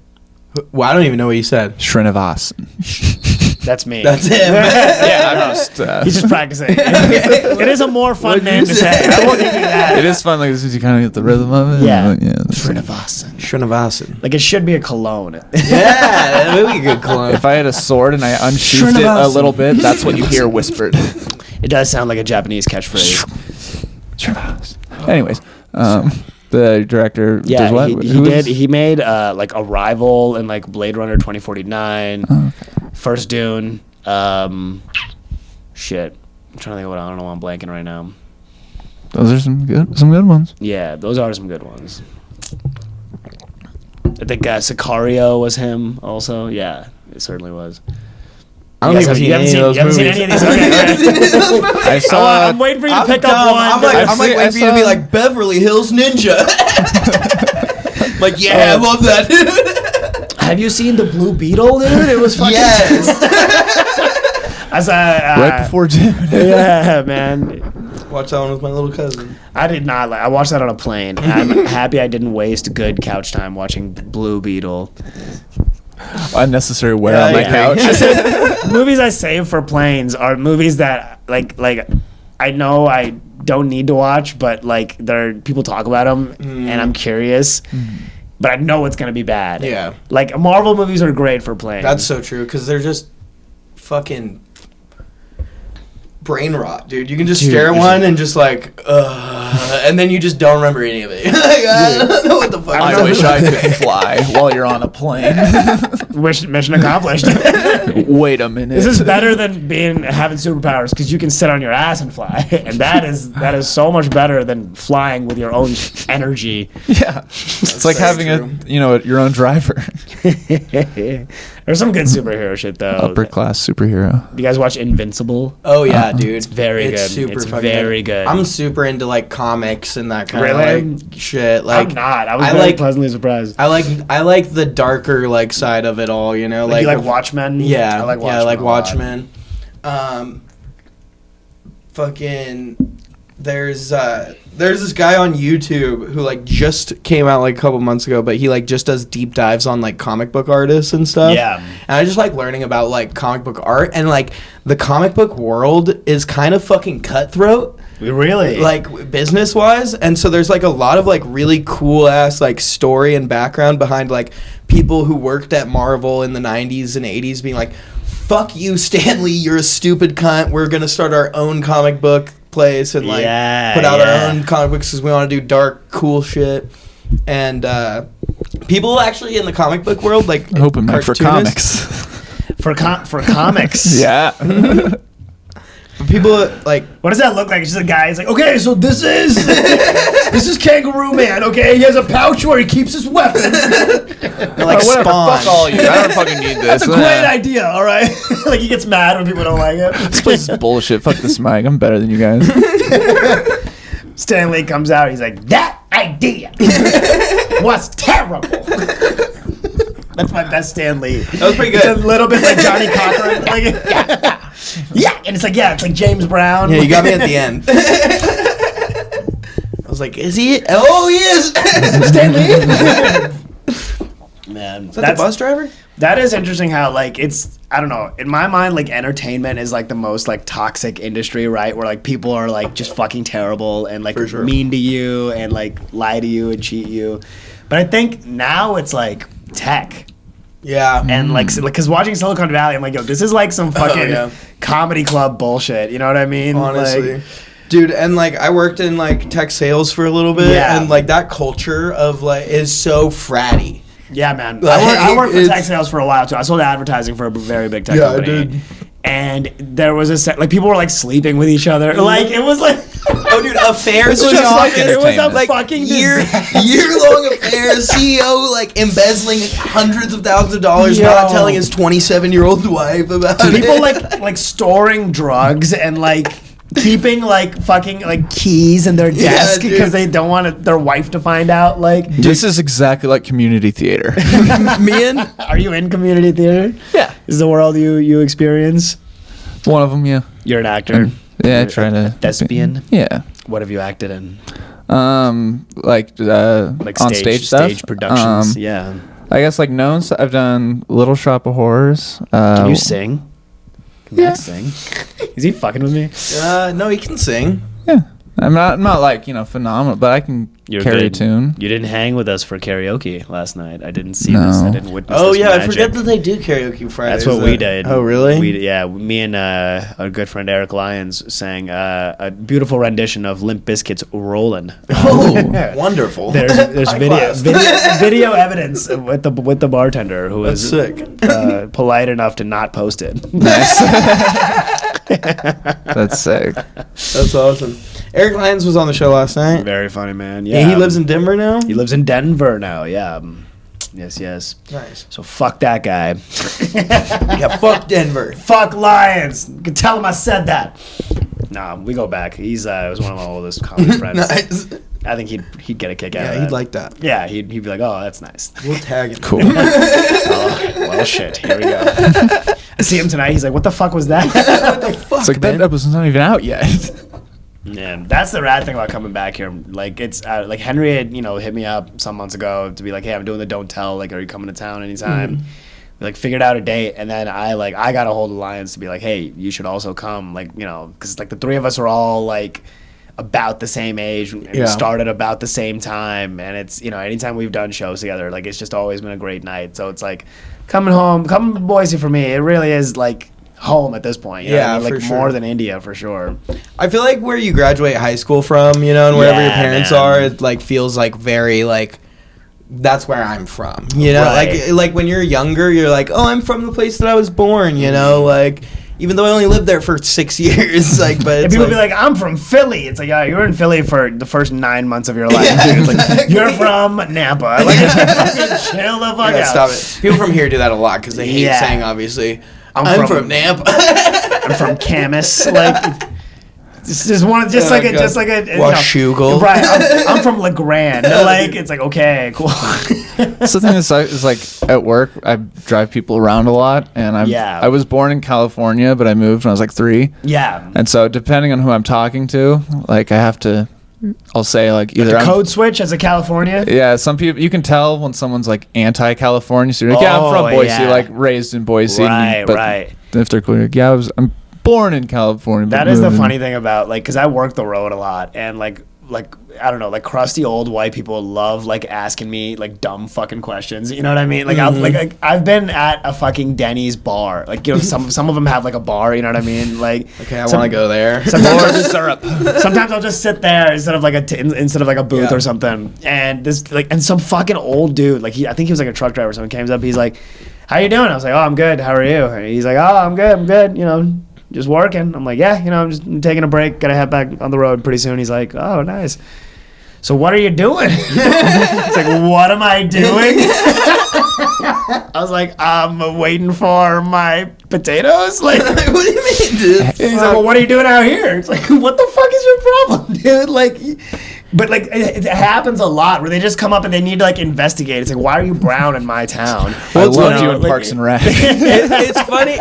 Well, I don't even know what you said. Srinivasan. That's me. That's him. Yeah, I'm just... He's just practicing. It is a more fun name to say. I will give you that. It is fun, like, as you kind of get the rhythm of it. Yeah. Srinivasan. Like, it should be a cologne. Yeah, that would be a good cologne. If I had a sword and I unsheathed it a little bit, that's what you hear whispered. It does sound like a Japanese catchphrase. Anyways. The director does what? He made like Arrival and like Blade Runner 2049, First Dune. Shit, I'm trying to think of I don't know why I'm blanking right now. Those are some good ones. Yeah, those are some good ones. I think Sicario was him also. Yeah, it certainly was. I don't think I've seen any of those movies. You haven't seen any of these? Okay. I'm waiting for you to pick up one. I'm waiting for you to be like Beverly Hills Ninja. Like, yeah, I love that. Have you seen The Blue Beetle, dude? It was fucking... Yes. Right before June. Yeah, man. Watch that one with my little cousin. I did not. I watched that on a plane. I'm happy I didn't waste good couch time watching Blue Beetle. Unnecessary wear on my couch. Movies I save for planes are movies that like I know I don't need to watch, but like people talk about them and I'm curious. but I know it's gonna be bad. Yeah. Like Marvel movies are great for playing. That's so true because they're just fucking brain rot, dude. You can just stare at one and just like, and then you just don't remember any of it. Like, I don't know what the fuck. I wish I could fly while you're on a plane. Mission accomplished. Wait a minute. This is better than having superpowers because you can sit on your ass and fly, and that is so much better than flying with your own energy. Yeah, it's like having your own driver. There's some good superhero shit though. Upper class superhero. You guys watch Invincible? Oh yeah, dude. It's very good. Super it's fucking very good. I'm super into like comics and that kind Really? of like shit. Like I'm not. I was very pleasantly surprised. I like the darker like side of it all, you know. Like you like Watchmen? Yeah, I like Watchmen. Yeah, I like Watchmen. Fucking. There's this guy on YouTube who like just came out like a couple months ago, but he like just does deep dives on like comic book artists and stuff. Yeah. And I just like learning about like comic book art, and like the comic book world is kind of fucking cutthroat. Really? Like business wise, and so there's like a lot of like really cool ass like story and background behind like people who worked at Marvel in the 90s and 80s being like, fuck you, Stan Lee, you're a stupid cunt, we're gonna start our own comic book place and like put out our own comic books because we want to do dark cool shit. And people actually in the comic book world like open mic for comics. for comics. Yeah. People like, what does that look like? It's just a guy. He's like, okay, so this is Kangaroo Man. Okay, he has a pouch where he keeps his weapons. like whatever, Spawn. fuck all you. I don't fucking need this. That's a great idea. All right, like he gets mad when people don't like it. This place is bullshit. Fuck this mic. I'm better than you guys. Stan Lee comes out. He's like, that idea was terrible. That's my best Stan Lee. That was pretty good. It's a little bit like Johnny Cochran. Like, yeah, and it's like James Brown. Yeah, you got me at the end. I was like, is he? Oh, he is. Stan Lee. Man, Is that the bus driver? That is interesting how, like, it's, I don't know, in my mind, like, entertainment is, like, the most, like, toxic industry, right? Where, like, people are, like, just fucking terrible and, like, mean to you and, like, lie to you and cheat you. But I think now it's, like, tech. Yeah. And, like, because watching Silicon Valley, I'm like, yo, this is, like, some fucking comedy club bullshit. You know what I mean? Honestly. Like, dude, and, like, I worked in, like, tech sales for a little bit. Yeah. And, like, that culture of, like, is so fratty. Yeah, man. Like, I worked for tech sales for a while too. I sold advertising for a very big tech company. Dude. And there was like people were like sleeping with each other. Like it was like, oh, dude, affairs It was just like it was a entertainment. fucking year-long affairs. CEO like embezzling hundreds of thousands of dollars, Yo. not telling his 27-year-old wife about it. people like storing drugs and like keeping like fucking like keys in their desk dude. because they don't want their wife to find out. Like, This is exactly like community theater. Me and are you in community theater? Yeah. Is the world you experience? One of them, yeah. You're an actor. Yeah, You're trying to thespian. Yeah. What have you acted in? Like on stage stuff. Stage productions. Yeah. I guess like known. I've done Little Shop of Horrors. Can you sing? Can yeah. Max sing? Is he fucking with me? no, he can sing. Yeah. I'm not like phenomenal, but I can carry a tune. You didn't hang with us for karaoke last night. I didn't see No. this. I didn't witness Oh this yeah, I magic. forget that they do karaoke Fridays. That's what we did. Oh really? Me and our good friend Eric Lyons sang a beautiful rendition of Limp Bizkit's "Rollin'." Oh, wonderful. There's High video, class. video evidence with the bartender who was That's sick. Polite enough to not post it. Nice. That's sick. That's awesome. Eric Lyons was on the show last night. Very funny, man. Yeah, he lives in Denver now. He lives in Denver now. Yeah. Yes. Nice. So fuck that guy. Yeah, fuck Denver. Fuck Lions. You can tell him I said that. Nah, we go back. He's was one of my oldest comedy friends. Nice. I think he'd get a kick out of Yeah, that. he'd like that. Yeah, he'd be like, oh, that's nice. We'll tag him. Cool. Oh, well, shit. Here we go. I see him tonight. He's like, what the fuck was that? What the fuck, It's like man? that episode's not even out yet. Yeah, that's the rad thing about coming back here. Like it's like Henry had hit me up some months ago to be like, hey, I'm doing the Don't Tell. Like, are you coming to town anytime? We like figured out a date, and then I got a hold of Lions to be like, hey, you should also come. Like because like the three of us are all like about the same age and started about the same time, and it's, you know, anytime we've done shows together, like it's just always been a great night. So it's like coming to Boise for me, it really is like home at this point. You know what I mean? Like more than India for sure. I feel like where you graduate high school from, you know, and wherever your parents are, it like feels like very like that's where I'm from. You know, like when you're younger, you're like, oh, I'm from the place that I was born. You know, like. Even though I only lived there for 6 years, like, but it's people be like, "I'm from Philly." It's like, yeah, you were in Philly for the first 9 months of your life. Dude. It's like, you're from Napa. Like, chill the fuck out. Stop it. People from here do that a lot because they hate saying, obviously, I'm from Napa. I'm from Camas. Like, just like a Washougal. Right. I'm from LeGrand. Like, it's like, okay, cool. That's the thing is like at work, I drive people around a lot, and I was born in California, but I moved when I was like 3. Yeah. And so depending on who I'm talking to, like I'll say like either code switch as a California. Yeah, some people you can tell when someone's like anti-California. So you're like, I'm from Boise, like raised in Boise. Right. If they're cool, like, I'm born in California. That is the funny thing about, like, because I work the road a lot, and like I don't know, like crusty old white people love like asking me like dumb fucking questions. You know what I mean? Like I've been at a fucking Denny's bar. Like, you know, some of them have like a bar. You know what I mean? Like, okay, I want to go there. Sometimes I'll just sit there instead of like a booth or something. And and some fucking old dude, like I think he was like a truck driver or something, came up. He's like, "How you doing?" I was like, "Oh, I'm good. How are you?" And he's like, "Oh, I'm good. You know, just working." I'm like, "Yeah, you know, I'm just taking a break. Gotta head back on the road pretty soon." He's like, "Oh, nice. So what are you doing?" It's like, what am I doing? I was like, I'm waiting for my potatoes. Like, what do you mean, dude? He's like, well, what are you doing out here? It's like, what the fuck is your problem, dude? Like, but like it happens a lot where they just come up and they need to like investigate. It's like, why are you brown in my town? I loved you in Parks and Rec. It's funny.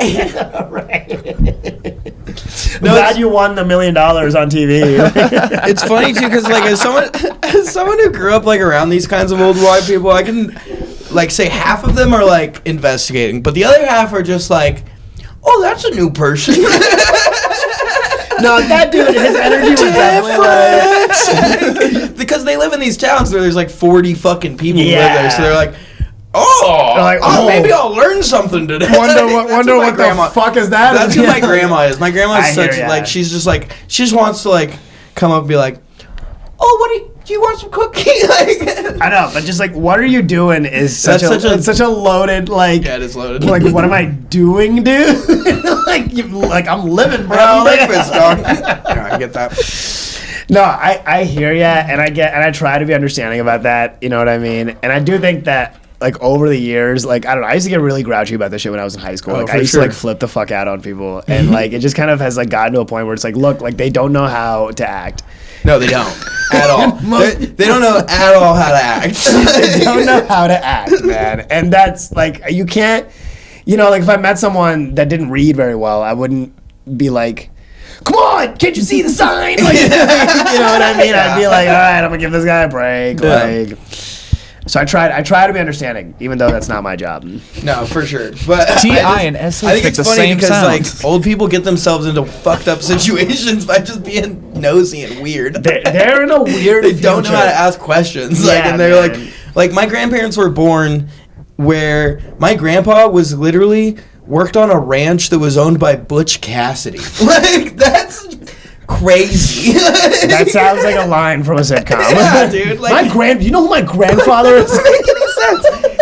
Right. I'm glad you won the $1 million on TV. It's funny too because like as someone who grew up like around these kinds of old white people, I can like say half of them are like investigating, but the other half are just like, oh, that's a new person. No, that dude, his energy was definitely like, because they live in these towns where there's like 40 fucking people who live there, so they're like, maybe I'll learn something today. Wonder what the fuck is that? That's who my grandma is. My grandma is such like she's just wants to like come up and be like, oh, do you want some cookie? Like, I know, but just like, what are you doing is such a loaded like. Yeah, it is loaded. Like, what am I doing, dude? like I'm living, bro. Breakfast, dog. I get that. No, I hear ya, and I try to be understanding about that. You know what I mean? And I do think that, like, over the years, like, I don't know, I used to get really grouchy about this shit when I was in high school. Like, I used to, like, flip the fuck out on people. And, like, it just kind of has, like, gotten to a point where it's like, look, like, they don't know how to act. No, they don't. At all. They don't know at all how to act. They don't know how to act, man. And that's, like, you can't, you know, like, if I met someone that didn't read very well, I wouldn't be like, come on, can't you see the sign? Like, you know what I mean? Yeah. I'd be like, all right, I'm going to give this guy a break. Yeah. Like... So I try to be understanding, even though that's not my job. No, for sure. But T-I and S-H I think it's funny because like old people get themselves into fucked up situations by just being nosy and weird. They're in a weird. They don't know how to ask questions. Like, and they're like my grandparents were born where my grandpa was literally worked on a ranch that was owned by Butch Cassidy. Like, that's crazy. That sounds like a line from a sitcom. Yeah, dude. Like, you know who my grandfather is?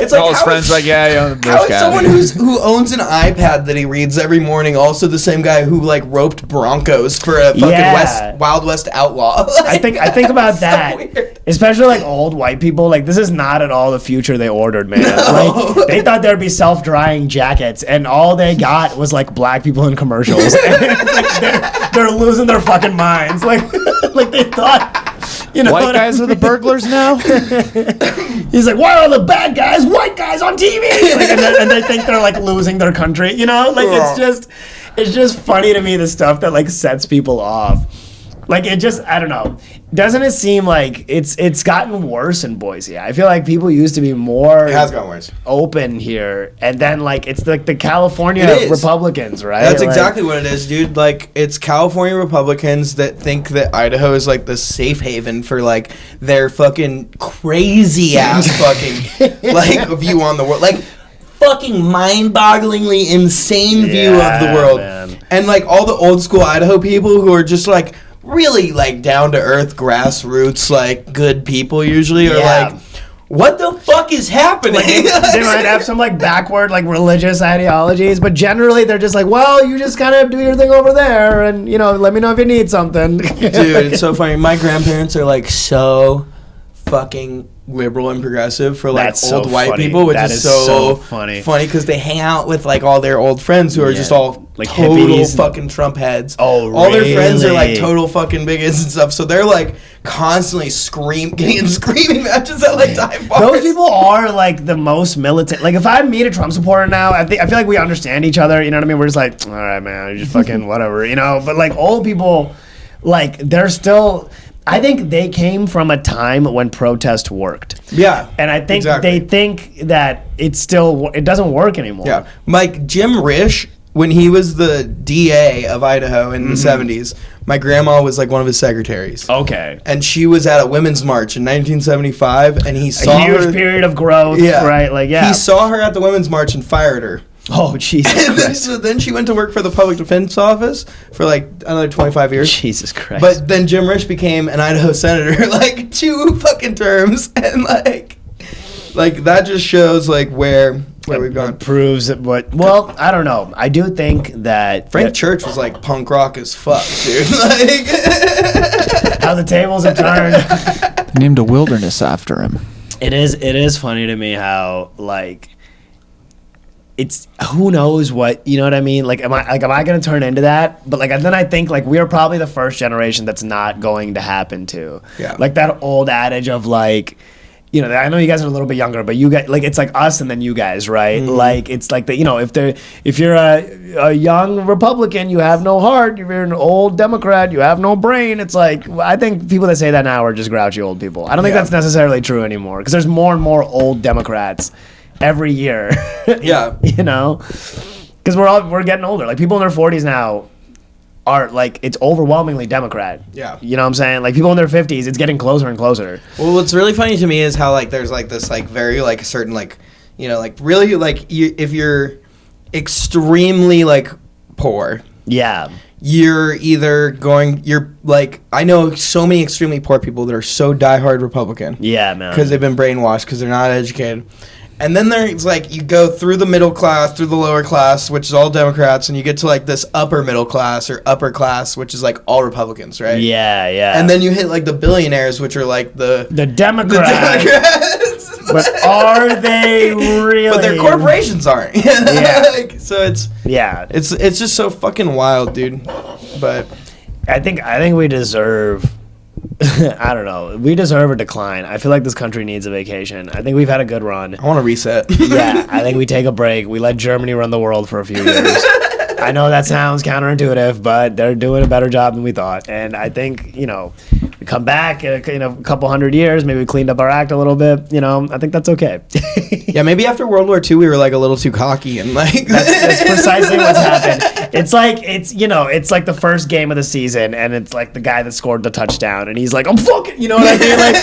It's like all his friends like, yeah, how is someone who owns an iPad that he reads every morning also the same guy who like roped Broncos for a fucking Wild West outlaw? Like, I think about that, so especially like old white people. Like, this is not at all the future they ordered, man. No. Like, they thought there'd be self-drying jackets, and all they got was like black people in commercials. Like, they're losing their fucking minds. Like they thought. You know, white guys are the burglars now. He's like, why are the bad guys white guys on TV? Like, and they think they're like losing their country. You know, like it's just funny to me, the stuff that like sets people off. Like it just, I don't know. Doesn't it seem like it's gotten worse in Boise? I feel like people used to be more It has gotten worse. open here, and then like it's like the California It is. Republicans, right? That's Like, exactly what it is, dude. Like, it's California Republicans that think that Idaho is like the safe haven for like their fucking crazy ass fucking like view on the world. Like, fucking mind-bogglingly insane view of the Yeah, world. man. And like all the old school Idaho people who are just like really like down to earth, grassroots, like good people usually are Yeah. like, what the fuck is happening? Like, they might have some like backward like religious ideologies, but generally they're just like, well, you just kind of do your thing over there, and you know, let me know if you need something. Dude, it's so funny. My grandparents are like so fucking liberal and progressive for like That's so old white funny. people, which That is is so so funny. because they hang out with like all their old friends who are just all Like total hippies. fucking Trump heads. Oh, all their friends are like really? total fucking bigots and stuff. So they're like constantly getting in screaming matches at like dive bars. Those people are like the most militant. Like if I meet a Trump supporter now, I feel like we understand each other. You know what I mean? We're just like, all right, man, you're just fucking whatever, you know. But like old people, like they're still. I think they came from a time when protest worked. Yeah, And I think exactly. they think that it doesn't work anymore. Yeah, like Jim Risch, when he was the DA of Idaho in the '70s, my grandma was like one of his secretaries. Okay. And she was at a women's march in 1975, and he saw A huge her. period of growth, Yeah, right? Like, yeah. He saw her at the women's march and fired her. Oh, Jesus And then, Christ. so then she went to work for the public defense office for like another 25 years. Jesus Christ. But then Jim Risch became an Idaho senator like 2 fucking terms, and like that just shows like where we've gone. proves it, but well, I don't know. I do think that Frank Church was like punk rock as fuck, dude. Like how the tables have turned. They named a wilderness after him. It is funny to me how like it's who knows what, you know what I mean? Like am I going to turn into that? But like then I think like we are probably the first generation that's not going to happen to. Yeah. Like that old adage of like, you know, I know you guys are a little bit younger, but you guys, like, it's like us and then you guys, right? Like, it's like, you know, if you're a young Republican, you have no heart. If you're an old Democrat, you have no brain. It's like, I think people that say that now are just grouchy old people. I don't think Yeah. that's necessarily true anymore because there's more and more old Democrats every year. Yeah. You know? Because we're getting older. Like, people in their 40s now are like, it's overwhelmingly Democrat. Yeah. You know what I'm saying? Like people in their 50s, it's getting closer and closer. Well, what's really funny to me is how like there's like this like very like certain like, you know, like really like if you're extremely like poor, Yeah. you're like, I know so many extremely poor people that are so diehard Republican Yeah, man. because they've been brainwashed because they're not educated. And then there's like, you go through the middle class, through the lower class, which is all Democrats, and you get to like this upper middle class or upper class, which is like all Republicans, right? Yeah, yeah. And then you hit like the billionaires, which are like the Democrats. Democrats. But are they really? But their corporations aren't. Yeah. Like, so it's just so fucking wild, dude. But I think we deserve. I don't know. We deserve a decline. I feel like this country needs a vacation. I think we've had a good run. I want to reset. Yeah, I think we take a break. We let Germany run the world for a few years. I know that sounds counterintuitive, but they're doing a better job than we thought. And I think, you know, we come back in a couple hundred years, maybe we cleaned up our act a little bit, you know, I think that's okay. Yeah, maybe after World War II we were like a little too cocky and like That's precisely what's happened. It's like it's like the first game of the season, and it's like the guy that scored the touchdown, and he's like, I'm fucking, you know what I mean? Like,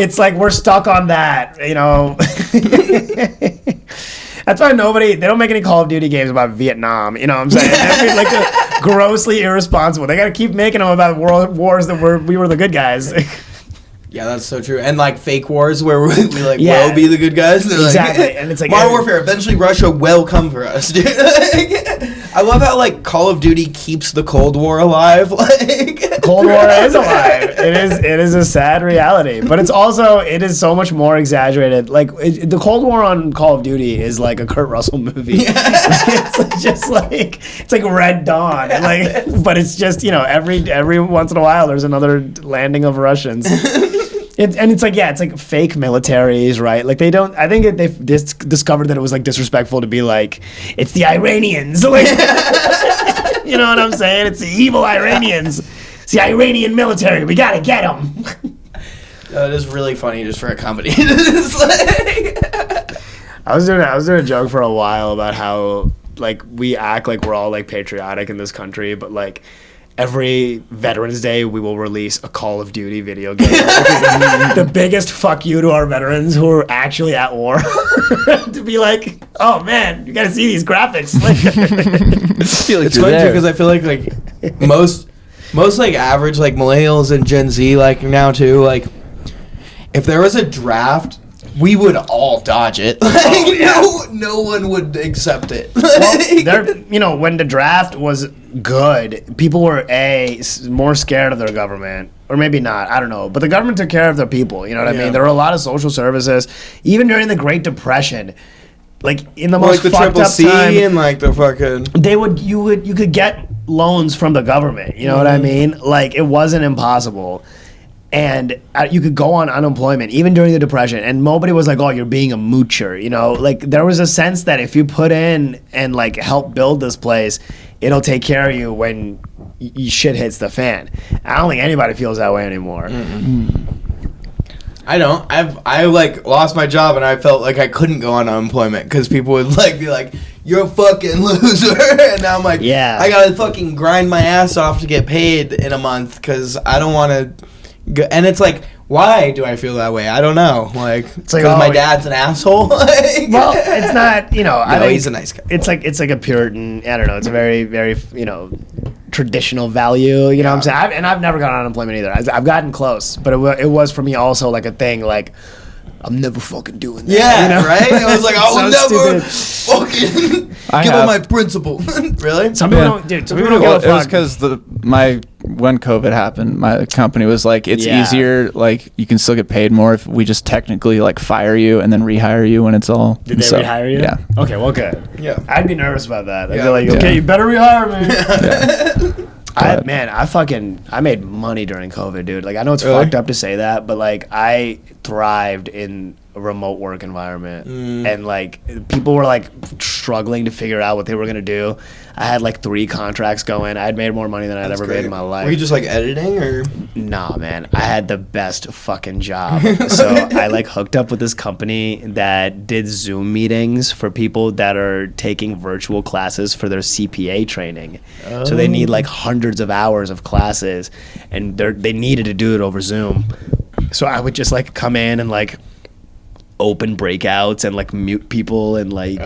it's like we're stuck on that, you know. That's why they don't make any Call of Duty games about Vietnam, you know what I'm saying? They're like grossly irresponsible. They got to keep making them about world wars that we were the good guys. Yeah, that's so true. And like fake wars where we like Yeah. will be the good guys. They're Exactly. Like, And it's like Modern Warfare. Eventually, Russia will come for us, dude. I love how like Call of Duty keeps the Cold War alive. Like Cold War is alive. It is a sad reality, but it is so much more exaggerated. Like the Cold War on Call of Duty is like a Kurt Russell movie. It's like Red Dawn, like, but it's just, you know, every once in a while there's another landing of Russians. It's like fake militaries, right? Like I think they've discovered that it was like disrespectful to be like, it's the Iranians, like, you know what I'm saying? It's the evil Iranians. It's the Iranian military. We gotta get them. It is really funny just for a comedy. It's like- I was doing a joke for a while about how like we act like we're all like patriotic in this country, but like every Veterans Day we will release a Call of Duty video game. The biggest fuck you to our veterans who are actually at war. To be like, oh man, you gotta see these graphics. Like, it's funny too because I feel like most like average like millennials and Gen Z like now too like if there was a draft we would all dodge it. Like, no one would accept it. Well, when the draft was good, people were more scared of their government, or maybe not. I don't know, but the government took care of their people. You know what I mean? There were a lot of social services, even during the Great Depression. Like in the most like the fucked up C time, and like the fucking you could get loans from the government. You know what I mean? Like it wasn't impossible. And you could go on unemployment even during the Depression, and nobody was like, "Oh, you're being a moocher," you know. Like there was a sense that if you put in and like help build this place, it'll take care of you when shit hits the fan. I don't think anybody feels that way anymore. I don't. I like lost my job and I felt like I couldn't go on unemployment because people would like be like, "You're a fucking loser," and now I'm like, yeah, I gotta fucking grind my ass off to get paid in a month because I don't want to. And it's like, why do I feel that way? I don't know. Like, because my dad's an asshole. Like, well, it's not. You know, I think he's a nice guy. It's like a Puritan. I don't know. It's a very, very traditional value. You know what I'm saying? I've never gotten on unemployment either. I've gotten close, but it was for me also like a thing. Like, I'm never fucking doing that. Yeah, you know? Right? I was like, I will never fucking give up my principle. Really? Some people don't, dude. Some people don't give a fuck. It was because when COVID happened, my company was like, it's easier. Like you can still get paid more if we just technically like fire you and then rehire you when it's all. Did they rehire you? Yeah. Okay. Well, good. Yeah. I'd be nervous about that. I'd be like, okay, you better rehire me. I made money during COVID, dude. Like I know it's fucked up to say that, but like I thrived in a remote work environment, and like people were like struggling to figure out what they were gonna do. I had like 3 contracts going. I had made more money than I'd ever made in my life. Were you just like editing or? Nah, man. I had the best fucking job. So I like hooked up with this company that did Zoom meetings for people that are taking virtual classes for their CPA training. So they need like hundreds of hours of classes, and they needed to do it over Zoom. So I would just like come in and like open breakouts and like mute people and like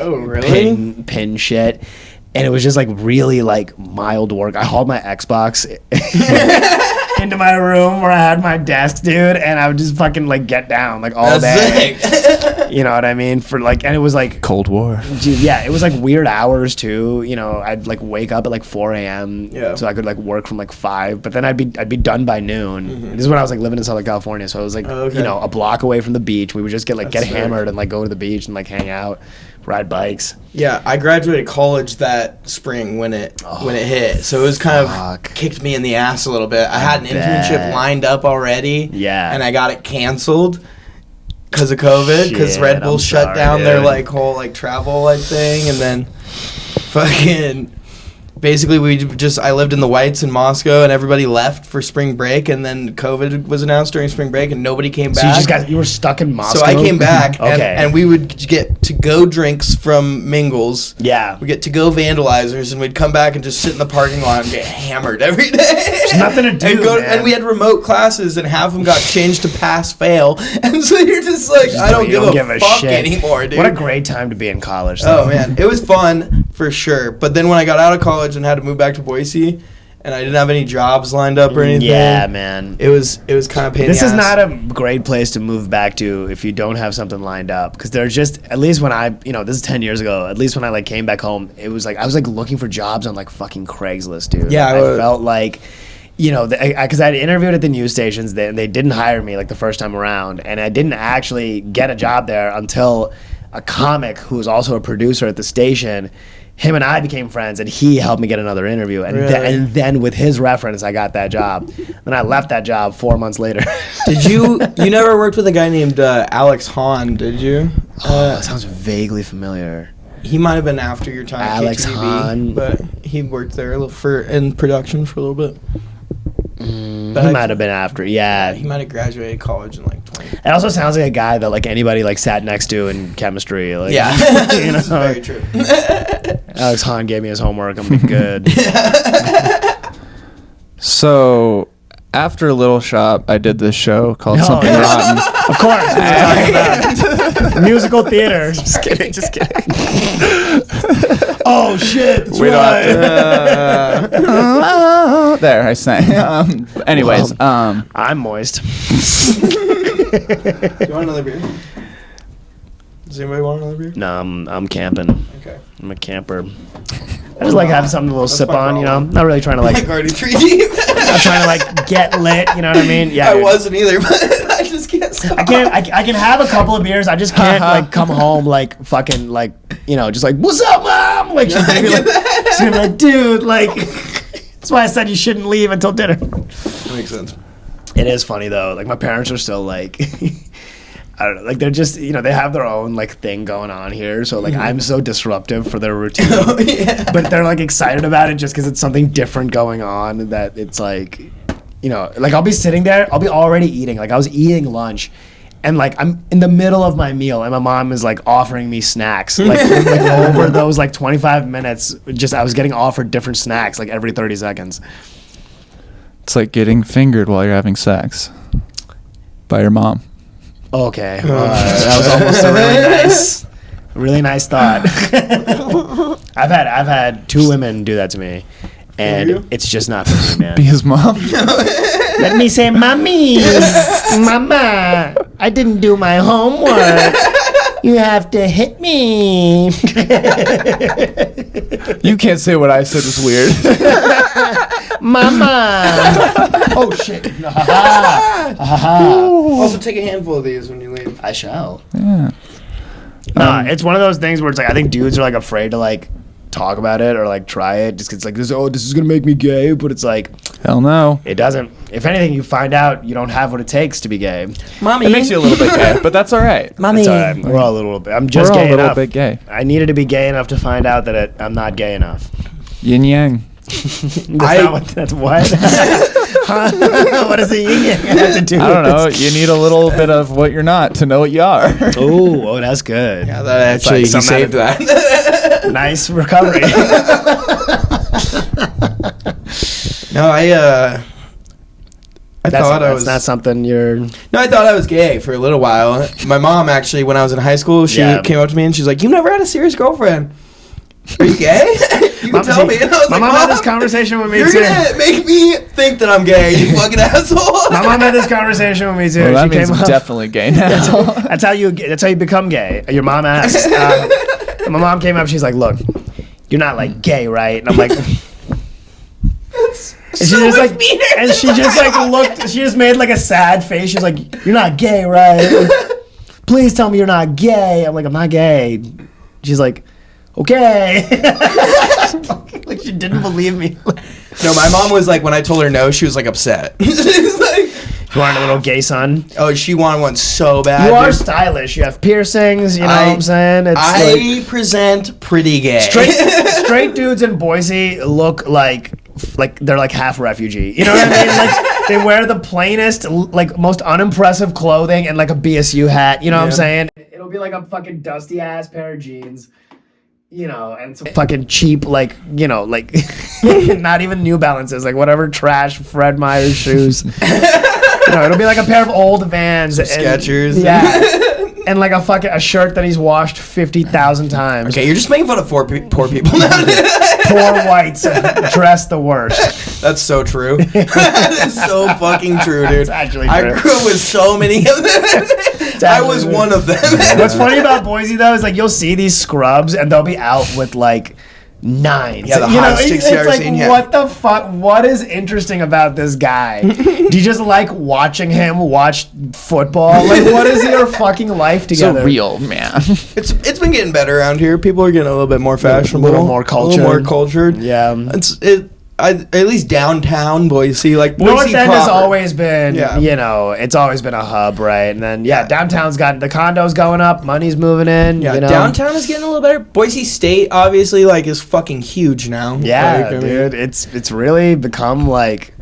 pin shit. And it was just like really like mild work. I hauled my Xbox into my room where I had my desk, dude, and I would just fucking like get down like all day. Sick. You know what I mean? For like, and it was like Cold War. Dude, yeah, it was like weird hours too. You know, I'd like wake up at like 4 a.m. So I could like work from like 5, but then I'd be done by noon. This is when I was like living in Southern California, so I was like you know, a block away from the beach. We would just get hammered and like go to the beach and like hang out, ride bikes. Yeah, I graduated college that spring when it hit, so it was kind of kicked me in the ass a little bit. I had an internship lined up already, and I got it canceled because of COVID, because Red Bull shut down their like whole like travel like thing, and then fucking basically I lived in the Whites in Moscow, and everybody left for spring break, and then COVID was announced during spring break, and nobody came back. So you were stuck in Moscow? So I came back, and we would get to-go drinks from Mingles. Yeah. We get to-go vandalizers, and we'd come back and just sit in the parking lot and get hammered every day. There's nothing to do, man. And we had remote classes, and half of them got changed to pass-fail, and so you're just like, I don't give a fuck shit anymore, dude. What a great time to be in college, though. Oh, man. It was fun, for sure. But then when I got out of college and had to move back to Boise, and I didn't have any jobs lined up or anything. Yeah, man. It was kind of pain in the ass. This is not a great place to move back to if you don't have something lined up, because there's just, at least when this is 10 years ago, at least when I like came back home, it was like I was like looking for jobs on like fucking Craigslist, dude. Yeah, I felt like, because I had interviewed at the news stations, they didn't hire me like the first time around, and I didn't actually get a job there until a comic who was also a producer at the station, him and I became friends, and he helped me get another interview. And, and then with his reference, I got that job. Then I left that job 4 months later. Did you never worked with a guy named Alex Hahn, did you? That sounds vaguely familiar. He might have been after your time Alex at KTVB, Hahn. but he worked there in production for a little bit. He might have been after. Yeah. He might have graduated college in like 20. It also sounds like a guy that like anybody like sat next to in chemistry. Like, Yeah, you know, this is very true. Alex Hahn gave me his homework. I'm gonna be good. So after Little Shop, I did this show called Something yeah. Rotten. Of course, we were talking about musical theater. Just kidding. Oh shit! That's We don't right. have to. There, I sang. Anyways, I'm moist. Do you want another beer? Does anybody want another beer? No, I'm camping. Okay. I'm a camper. I just like having something a little sip on, you know. Not really trying to Like like. already 3 deep. Not trying to like get lit. You know what I mean? Yeah. I dude. wasn't either, but I just can't stop. I can't. I can have a couple of beers. I just can't like come home like fucking like just like what's up, mom? Like she's gonna be like, dude, like that's why I said you shouldn't leave until dinner. That makes sense. It is funny though. Like my parents are still like. I don't know, like they're just, they have their own like thing going on here. So like I'm so disruptive for their routine, but they're like excited about it just because it's something different going on that it's like, like I'll be sitting there, I'll be already eating. Like I was eating lunch and like I'm in the middle of my meal and my mom is like offering me snacks. Like over those like 25 minutes, just I was getting offered different snacks like every 30 seconds. it's like getting fingered while you're having sex by your mom. Okay, that was almost a really nice thought. I've had 2 women do that to me, and it's just not for me, man. Be his mom. Let me say, mommy, mama, I didn't do my homework. You have to hit me. You can't say what I said was weird. Mama. Oh shit. Also, take a handful of these when you leave. I shall. Yeah. It's one of those things where it's like I think dudes are like afraid to like talk about it or like try it just 'cause it's like this is gonna make me gay, but it's like Hell no. it doesn't. If anything, you find out you don't have what it takes to be gay. Mommy. It makes you a little bit gay, but that's all right. Mommy. It's all right. We're all a little bit. I'm just We're all gay a little enough. bit gay. I needed to be gay enough to find out that I'm not gay enough. Yin yang. That's what? Huh? What does the yin yang have to do I don't with know. this? You need a little bit of what you're not to know what you are. Oh, that's good. Yeah, that It's actually, like he some saved kind that. of nice recovery. No, I thought I was. That's not something you're. No, I thought I was gay for a little while. My mom actually, when I was in high school, she came up to me and she's like, "You never had a serious girlfriend. Are you gay? You can tell me." And I was My like, mom had this conversation with me You're too. gonna make me think that I'm gay, you fucking asshole. My mom had this conversation with me too. Well, that She means came I'm up. definitely gay now. That's how you become gay. Your mom asks. My mom came up. She's like, "Look, you're not like gay, right?" And I'm like. And she just like, and she just like looked. She just made like a sad face. She's like, "You're not gay, right? Please tell me you're not gay." I'm like, "I'm not gay." She's like, "Okay." Like she didn't believe me. No, my mom was like, when I told her no, she was like upset. She's like, You want a little gay son? oh, she wanted one so bad. You are dude. stylish. You have piercings. You know what I'm saying? It's I present pretty gay. straight dudes in Boise look like they're like half refugee. You know what I mean? Like they wear the plainest, like most unimpressive clothing and like a BSU hat. You know what I'm saying? It'll be like a fucking dusty ass pair of jeans. And some fucking cheap, like not even New Balances, like whatever trash Fred Meyer's shoes. It'll be like a pair of old Vans. Skechers. Yeah. And like a shirt that he's washed 50,000 times. Okay, you're just making fun of poor people now. Poor whites dress the worst. That's so true. That is so fucking true, dude. It's actually I true. grew up with so many of them. I was one of them. What's funny about Boise though is like you'll see these scrubs and they'll be out with like 9. Yeah, the hottest chicks you it's ever like, seen, yeah. what the fuck? What is interesting about this guy? Do you just like watching him watch football? Like, what is your fucking life together? So real, man. It's been getting better around here. People are getting a little bit more fashionable, A little more cultured. Yeah. At least downtown Boise, like Boise North End proper. has always been, Yeah. it's always been a hub, right? And then, downtown's got the condos going up, money's moving in. Yeah, downtown is getting a little better. Boise State, obviously, like is fucking huge now. Yeah, like, dude, it's really become like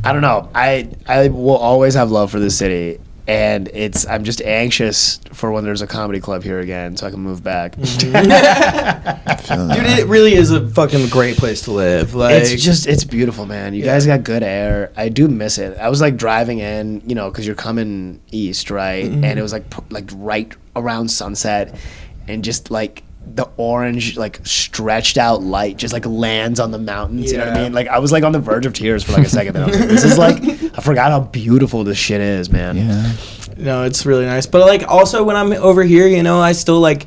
I don't know. I will always have love for this city, and I'm just anxious for when there's a comedy club here again, so I can move back. Dude, it really is a fucking great place to live. Like, It's beautiful, man. You guys got good air. I do miss it. I was like driving in, because you're coming east, right? And it was like right around sunset, and just like the orange, like stretched out light just like lands on the mountains. You know what I mean? Like I was like on the verge of tears for like a second. Then I was like, this is like, I forgot how beautiful this shit is, man. Yeah. No, it's really nice. But like also when I'm over here, I still like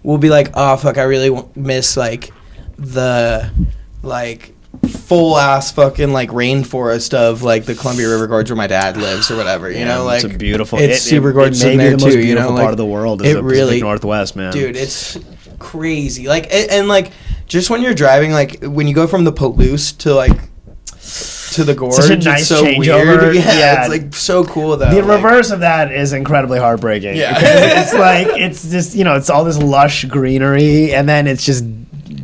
will be like, oh fuck, I really miss like the like full ass fucking like rainforest of like the Columbia River Gorge where my dad lives or whatever. Like it's a beautiful. It's super gorgeous it in there the most too. Beautiful Like, part of the world is the Pacific Northwest, man. Dude, it's crazy. Like and like just when you're driving, like when you go from the Palouse to like to the gorge, such a nice it's so changeover. Weird. Yeah, it's like so cool though. The reverse of that is incredibly heartbreaking. Yeah, it's like it's just it's all this lush greenery, and then it's just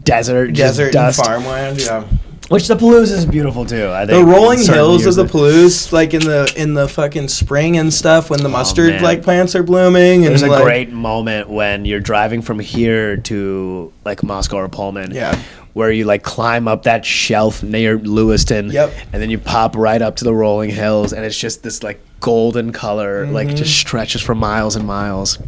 desert and dust. farmland. Yeah. Which the Palouse is beautiful too. I think the rolling hills of the Palouse, like in the fucking spring and stuff, when the mustard like plants are blooming. There's and a like, great moment when you're driving from here to like Moscow or Pullman. Yeah. Where you like climb up that shelf near Lewiston. Yep. And then you pop right up to the rolling hills, and it's just this like golden color, like just stretches for miles and miles.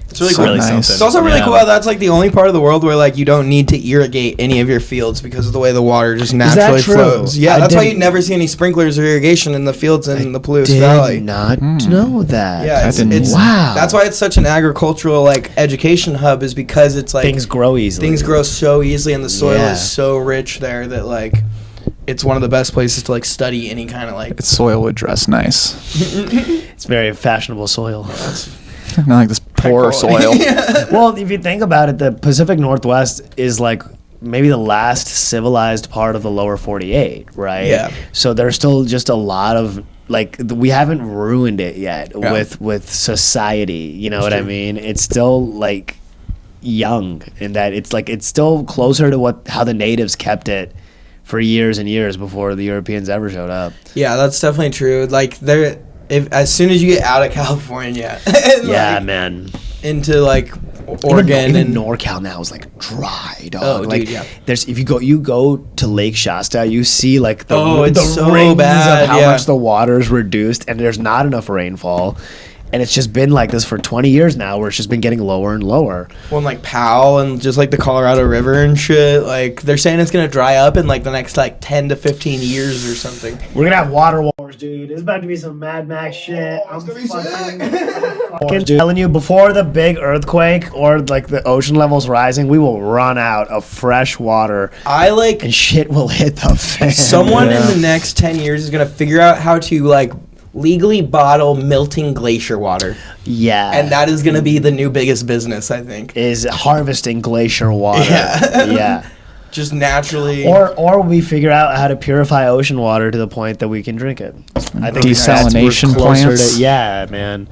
It's really So cool. nice. It's also really cool how that's like the only part of the world where like you don't need to irrigate any of your fields because of the way the water just naturally true? flows. Yeah, I that's why you didn't- never see any sprinklers or irrigation in the fields in the Palouse Did Valley. not know that. Yeah, it's wow. That's why it's such an agricultural like education hub, is because it's like things grow easily. Things grow so easily, and the soil Yeah. is so rich there that like it's one of the best places to like study any kind of like. Its soil would dress nice. It's very fashionable soil. Not like this poor soil. Well, if you think about it, the Pacific Northwest is like maybe the last civilized part of the lower 48, right? Yeah. So there's still just a lot of like we haven't ruined it yet with society. You know what I mean? It's still like young in that it's like it's still closer to how the natives kept it for years and years before the Europeans ever showed up. Yeah, that's definitely true. Like as soon as you get out of California, and, Yeah, like, man. into like Oregon even and NorCal now is like dry, dog. Oh, like dude, yeah. there's if you go to Lake Shasta, you see like the it's so rings bad, of how yeah. much the water's reduced, and there's not enough rainfall. And it's just been like this for 20 years now, where it's just been getting lower and lower. well, and, like Powell and just like the Colorado River and shit. Like they're saying it's gonna dry up in like the next like 10 to 15 years or something. We're gonna have water wars, dude. It's about to be some Mad Max shit. I'm fucking telling you, before the big earthquake or like the ocean levels rising, we will run out of fresh water I like and shit will hit the fan. someone in the next 10 years is gonna figure out how to like legally bottle melting glacier water, Yeah. and that is gonna be the new biggest business, I think. is harvesting glacier water. Yeah. Yeah. Just naturally. Or we figure out how to purify ocean water to the point that we can drink it. I think Desalination we're closer plants. yeah, man.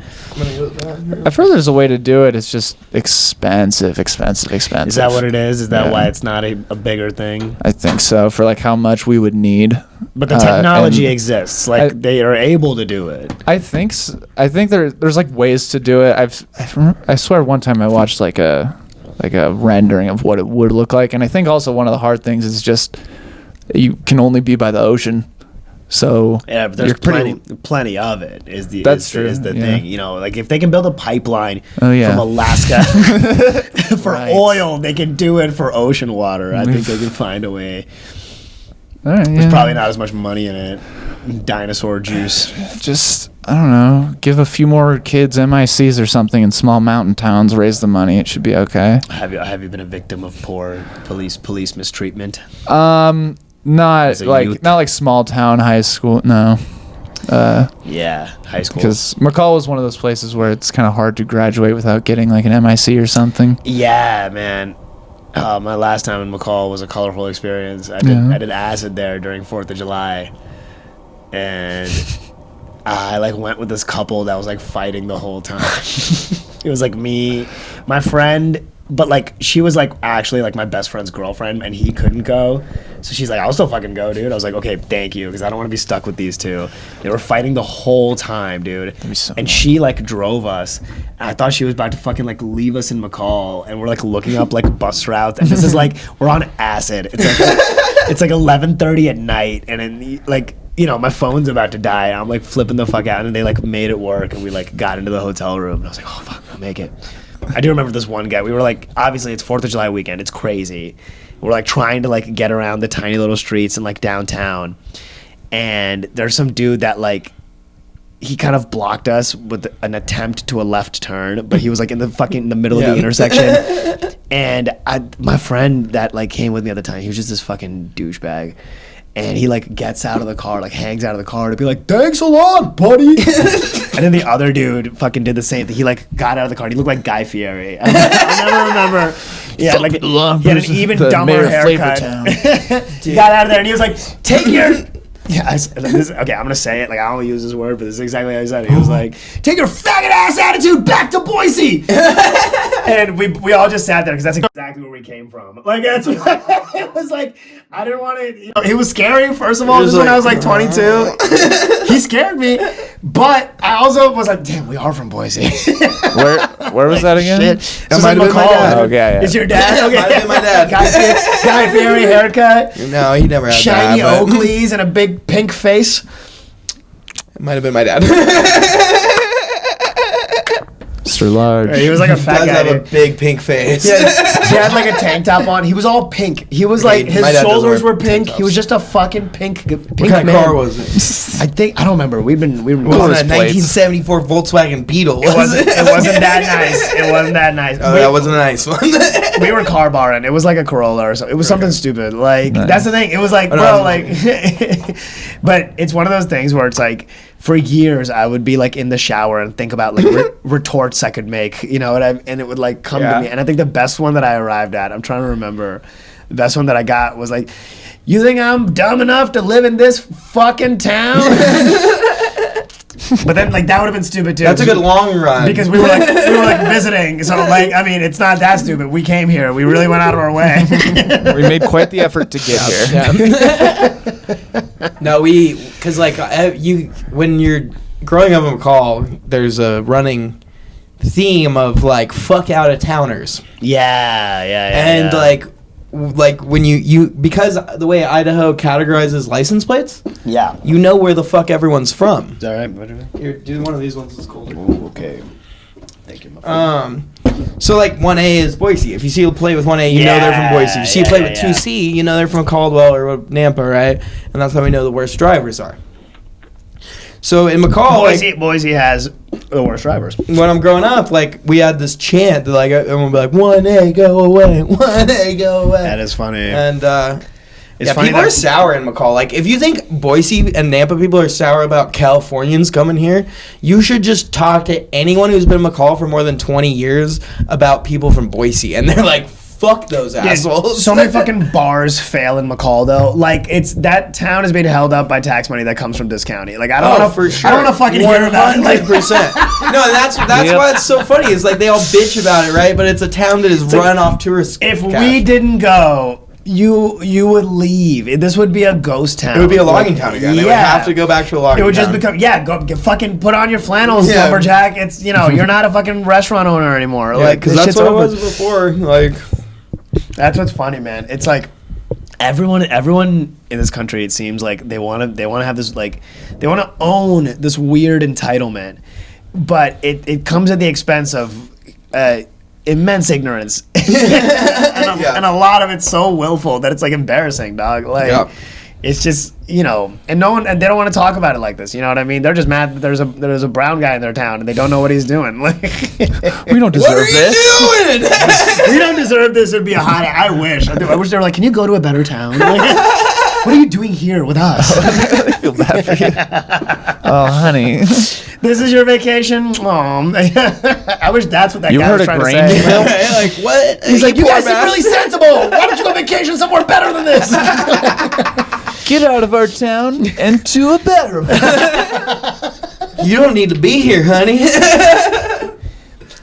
I've heard there's a way to do it. It's just expensive. Is that what it is? Is that Yeah. why it's not a bigger thing? I think so. For like how much we would need. But the technology and exists. Like they are able to do it. I think there's like ways to do it. I swear one time I watched like a rendering of what it would look like, and I think also one of the hard things is just you can only be by the ocean. So Yeah, but there's plenty of it. Is the thing? You know, like if they can build a pipeline from Alaska for Right. oil, they can do it for ocean water. I think they can find a way. All right, There's probably not as much money in it. Dinosaur juice. just I don't know, give a few more kids MICs or something in small mountain towns, raise the money, it should be okay. Have you been a victim of poor police mistreatment? Not As a like youth? not like small town high school, no. Yeah, high school. Because McCall was one of those places where it's kind of hard to graduate without getting like an MIC or something. Yeah, man. My last time in McCall was a colorful experience. I did acid there during 4th of July, and I like went with this couple that was like fighting the whole time. It was like me, my friend, but like she was like actually like my best friend's girlfriend, and he couldn't go, so she's like, I'll still fucking go, dude. I was like, okay, thank you, because I don't want to be stuck with these two. They were fighting the whole time, dude. And she like drove us, and I thought she was about to fucking like leave us in McCall, and we're like looking up like bus routes, and this is like we're on acid. It's like 11:30 at night, and then like, you know, my phone's about to die. I'm like flipping the fuck out, and they like made it work, and we like got into the hotel room, and I was like, oh fuck, I'll make it. I do remember this one guy. We were like, obviously it's 4th of July weekend. It's crazy. We're like trying to like get around the tiny little streets and like downtown, and there's some dude that like, he kind of blocked us with an attempt to a left turn, but he was like in the middle of the intersection. And my friend that like came with me at the time, he was just this fucking douchebag. And he like gets out of the car, like hangs out of the car to be like, thanks a lot, buddy. And then the other dude fucking did the same thing. He like got out of the car. He looked like Guy Fieri. I'll never remember. Yeah, like he had an even dumber haircut. He got out of there and he was like, take your... Yeah, okay, I'm gonna say it. Like, I don't use this word, but this is exactly how he said it. He was like, "Take your faggot ass attitude back to Boise," and we all just sat there because that's exactly where we came from. Like, that's it was like. I didn't want to. You know, it was scary. First of all, this is when I was like 22. He scared me, but I also was like, "Damn, we are from Boise." Where was that again? Shit. It might have been my dad. Okay, yeah. It's your dad. Okay, might have been my dad. Guy Fieri haircut. No, he never had shiny that. Oakleys and a big pink face. It might have been my dad. Mr. Large. He was like a fat He guy. does have a big pink face. He had like a tank top on. He was all pink. He was like, his shoulders were pink. He was just a fucking pink What kind man. of car was it? I don't remember. We've been It was a 1974 Volkswagen Beetle. It wasn't that nice. It wasn't that nice. Oh, that wasn't a nice one. We were car barring. It was like a Corolla or something. It was something stupid. Like, that's the thing. It was like, bro, like, but it's one of those things where it's like, for years I would be like in the shower and think about like retorts I could make, you know, and it would like come to me. And I think the best one that I arrived at, I'm trying to remember, the best one that I got was like, you think I'm dumb enough to live in this fucking town? But then like that would have been stupid too. That's a good long run. Because we were like visiting. So like, I mean, it's not that stupid. We came here. We really went out of our way. We made quite the effort to get here. No, because like when you're growing up in McCall, there's a running theme of like fuck out of towners. Yeah. And like when you because the way Idaho categorizes license plates, you know where the fuck everyone's from. Is that right? Here, do one of these ones. It's cool. Ooh, okay. Thank you, my friend. So like 1A is Boise. If you see a plate with 1A, you know they're from Boise. If you see a plate with 2C, you know they're from Caldwell or Nampa, right? And that's how we know the worst drivers are. So in McCall, Boise has the worst drivers. When I'm growing up, like we had this chant that like everyone would be like 1A go away, 1A go away. That is funny. And it's funny people are sour in McCall. Like if you think Boise and Nampa people are sour about Californians coming here, you should just talk to anyone who's been in McCall for more than 20 years about people from Boise, and they're like, fuck those assholes. So many fucking bars fail in McCall though. Like that town is being held up by tax money that comes from this county. Like I don't want to for sure. I don't want to fucking hear about it. Like 100%. No, that's why it's so funny. Is like they all bitch about it, right? But it's a town that is run off tourists. If we didn't go, you would leave. This would be a ghost town. It would be a logging town again. They would have to go back to a logging town. It would just become go fucking put on your flannels, lumberjack. It's you're not a fucking restaurant owner anymore. Like because that's what it was before. Like. That's what's funny, man. It's like everyone in this country, it seems like they want to have this, like they want to own this weird entitlement, but it comes at the expense of immense ignorance, and a lot of it's so willful that it's like embarrassing, dog. Like it's just and they don't want to talk about it like this. You know what I mean? They're just mad that there's a brown guy in their town and they don't know what he's doing. Like we don't deserve this. What are you doing? We don't deserve this. It'd be a hot. I wish they were like, can you go to a better town? Like, what are you doing here with us? I feel bad for you. Oh, honey. This is your vacation? Oh, I wish that's what that guy was trying to say. Like, what? He's like, you guys seem really sensible. Why don't you go vacation somewhere better than this? Get out of our town and to a better one. You don't need to be here, honey.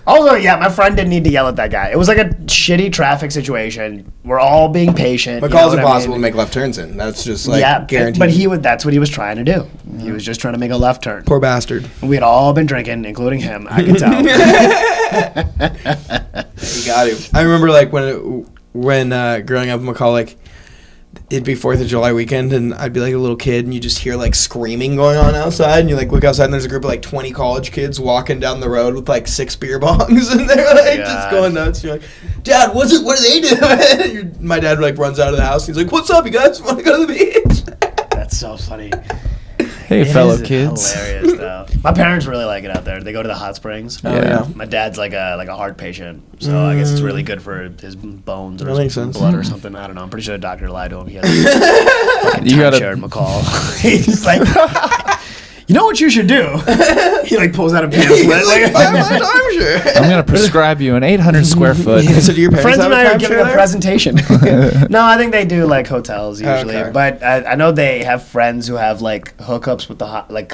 Also, yeah, my friend didn't need to yell at that guy. It was like a shitty traffic situation. We're all being patient. McCall's impossible to make left turns in. That's just like guaranteed. But that's what he was trying to do. He was just trying to make a left turn. Poor bastard. We had all been drinking, including him. I could tell. You got to. I remember like when growing up in McCall, like it'd be 4th of July weekend, and I'd be like a little kid, and you just hear like screaming going on outside, and you like look outside, and there's a group of like 20 college kids walking down the road with like 6 beer bongs, and they're like just going nuts. You're like, Dad, what are they doing? My dad like runs out of the house, and he's like, what's up, you guys? Want to go to the beach? That's so funny. Hey, fellow kids. Hilarious though. My parents really like it out there. They go to the hot springs. Yeah. My dad's like a heart patient, so I guess it's really good for his bones or That makes his sense. blood or something. I don't know. I'm pretty sure the doctor lied to him. He has fucking timeshare in McCall. He's like, you know what you should do? He like pulls out a pamphlet. Like, I'm my timeshare. I'm gonna prescribe you an 800 square foot. So do your parents friends have and I a are giving timeshare a there? presentation. No, I think they do like hotels usually, Okay. but I know they have friends who have like hookups with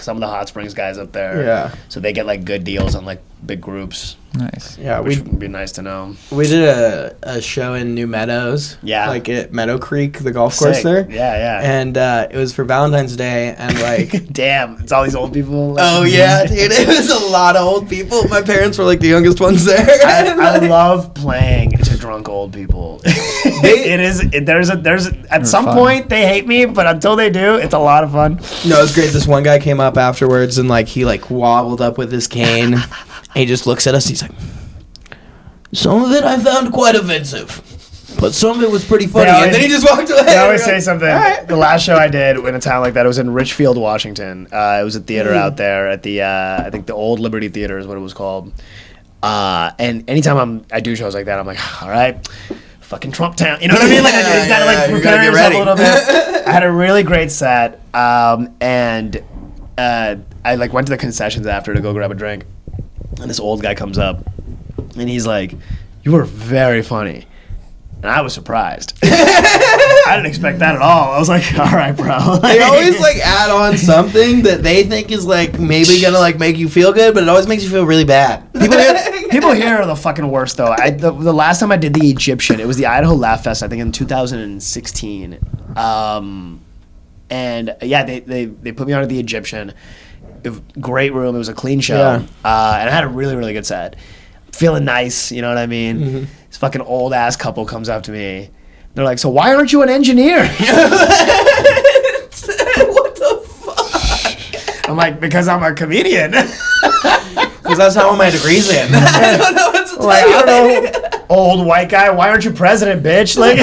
some of the hot springs guys up there. Yeah. So they get like good deals on like big groups. Nice. Yeah, Which would be nice to know. we did a show in New Meadows. Yeah. Like at Meadow Creek, the golf course Sick. there. Yeah. And it was for Valentine's Day, and like, Damn, it's all these old people. Like, oh yeah, dude, it was a lot of old people. My parents were like the youngest ones there. I love playing to drunk old people. There's at some fun. point they hate me, but until they do, it's a lot of fun. No, it's great. This one guy came up afterwards, and like he like wobbled up with his cane, and he just looks at us. He's like, "Some of it I found quite offensive, but some of it was pretty funny." always- And then he just walked away. I always say something. The last show I did in a town like that, it was in Richfield, Washington. It was a theater out there at the I think the Old Liberty Theater is what it was called. And anytime I do shows like that, I'm like, all right, fucking Trump town. You know what I mean? Like you gotta like you prepare gotta get yourself ready. a little bit. I had a really great set, and I like went to the concessions after to go grab a drink, and this old guy comes up, and he's like, "You were very funny." And I was surprised. I didn't expect that at all. I was like, all right, bro. They always like add on something that they think is like maybe gonna like make you feel good, but it always makes you feel really bad. People here are the fucking worst, though. The last time I did the Egyptian, it was the Idaho Laugh Fest, I think in 2016. And yeah, they put me on at the Egyptian. Great room. It was a clean show. Yeah. And I had a really, really good set. Feeling nice, you know what I mean? Mm-hmm. This fucking old ass couple comes up to me. They're like, "So why aren't you an engineer?" What the fuck? I'm like, "Because I'm a comedian." Because that's how my degree's in. I don't know what to tell Like, you. I don't know, old white guy, why aren't you president, bitch? Like,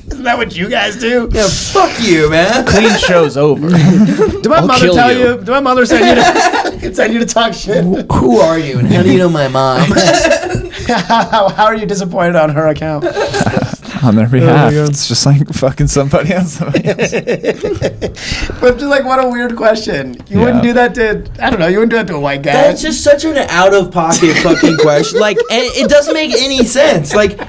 isn't that what you guys do? Yeah, fuck you, man. Clean show's over. Did my I'll mother kill tell you. you? Did my mother send you to send you to talk shit? Who are you, and how do you know my mom? How are you disappointed on her account? On their behalf. God. It's just like fucking somebody else. But just like, what a weird question. You Yeah. wouldn't do that to, I don't know, you wouldn't do that to a white guy. That's just such an out-of-pocket fucking question. Like, it doesn't make any sense. Like,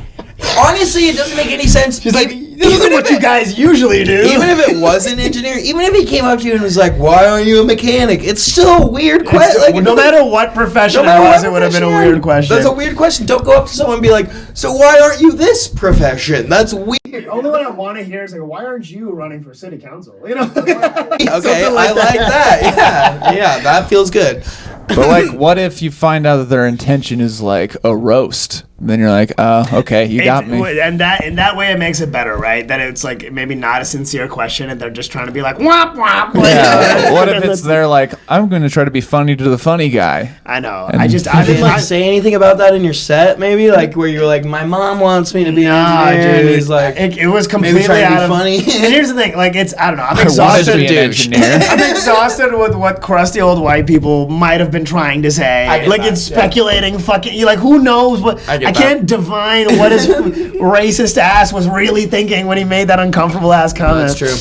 honestly, it doesn't make any sense. She's like, this isn't what you guys usually do. Even if it was an engineer, even if he came up to you and was like, "Why aren't you a mechanic?" It's still a weird question. Like, no matter what profession it was, it would have been a weird question. That's a weird question. Don't go up to someone and be like, "So why aren't you this profession?" That's weird. The only one I want to hear is like, why aren't you running for city council? You know? Okay, I like that. Yeah, that feels good. But like, what if you find out that their intention is like a roast? Then you're like, okay, you got me. And in that way, it makes it better, right? That it's like maybe not a sincere question, and they're just trying to be like, womp womp. Like, Yeah. What if it's they're like, I'm going to try to be funny to the funny guy? I know. And I You didn't didn't like say anything about that in your set, maybe, like where you're like, "My mom wants me to be an Nah, engineer," and dude. he's like, it was maybe completely trying to out be of funny. And here's the thing, like it's I don't know. I'm I wanted exhausted. to be an douche. engineer. I'm exhausted with what crusty old white people might have been trying to say. I get Like that, it's yeah. speculating. Fucking, you like who knows what? I get I that. can't divine what his racist ass was really thinking when he made that uncomfortable ass comment. "That's true."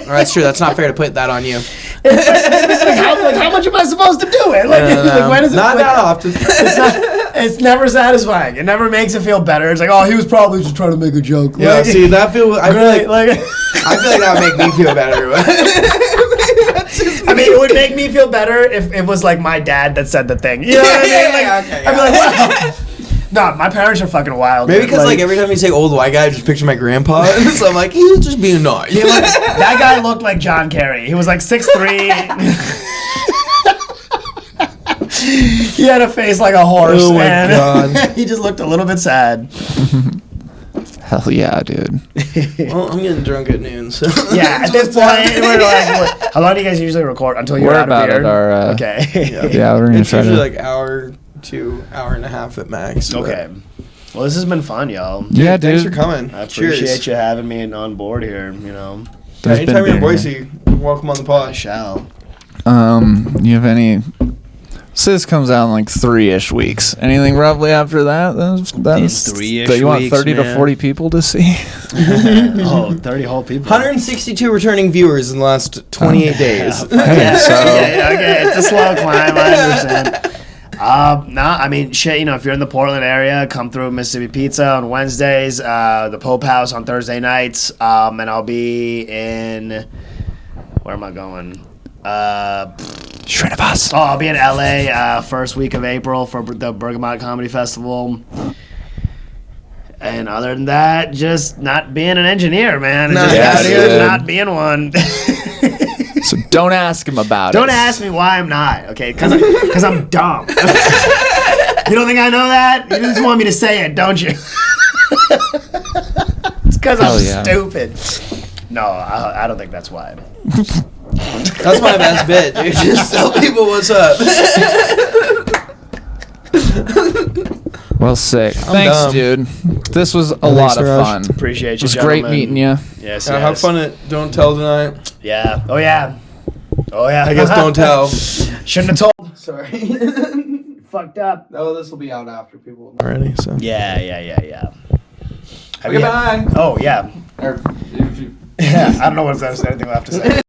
That's true. That's not fair to put that on you. How much am I supposed to do it? Like when is it? Not like, that often. It's never satisfying. It never makes it feel better. It's like, oh, he was probably just trying to make a joke. Yeah, Like, see, I feel like like I feel like that would make me feel better. I mean, it would make me feel better if it was like my dad that said the thing. You know what I mean? Like, okay, I'd be like, wow. No, my parents are fucking wild. Maybe because like every time you say old white guy, I just picture my grandpa. So I'm like, he was just being nice. Yeah, like, that guy looked like John Kerry. He was like 6'3". He had a face like a horse. Oh my and God. He just looked a little bit sad. Hell yeah, dude. Well, I'm getting drunk at noon, so Yeah, at this point, we're like, how long do you guys usually record until you're We're out about of beer? at our, Okay. Yeah, we're gonna it's try usually to. like hour to hour and a half at max. but- Okay. Well, this has been fun, y'all. Yeah, Thanks dude. for coming. I appreciate Cheers. you having me on board here. You know, There's been Anytime you're in beer. Boise, welcome on the I pod. shall. You have any? So this comes out in like 3-ish weeks. Anything roughly after that? That's 3-ish that you want weeks, 30 to man. 40 people to see. Oh, 30 whole people. 162 returning viewers in the last 28 days. Yeah, So- okay, it's a slow climb. I understand. No, I mean, shit, you know, if you're in the Portland area, come through Mississippi Pizza on Wednesdays, the Pope House on Thursday nights, and I'll be in, where am I going? Srinivasan. Oh, I'll be in LA first week of April for the Bergamot Comedy Festival. And other than that, just not being an engineer, man. Nice. Just Dude. not being one. So don't ask him about Don't it. ask me why I'm not, okay? Because I'm dumb. You don't think I know that? You just want me to say it, don't you? It's because I'm Hell yeah. stupid. No, I don't think that's why. That's my best bit, dude. Just tell people what's up. Well, sick. Thanks, dumb. dude. This was a Thanks, lot of Neeraj. fun. Appreciate you, It was great gentlemen. meeting you. Yes, Have yes. fun at Don't Tell tonight. Yeah. Oh, yeah. Oh, yeah. I guess don't tell. Shouldn't have told. Sorry. Fucked up. Oh, this will be out after people already. So. Yeah. Have Okay, you- bye. Oh, yeah. Or if you- Yeah, I don't know if there's anything left to say.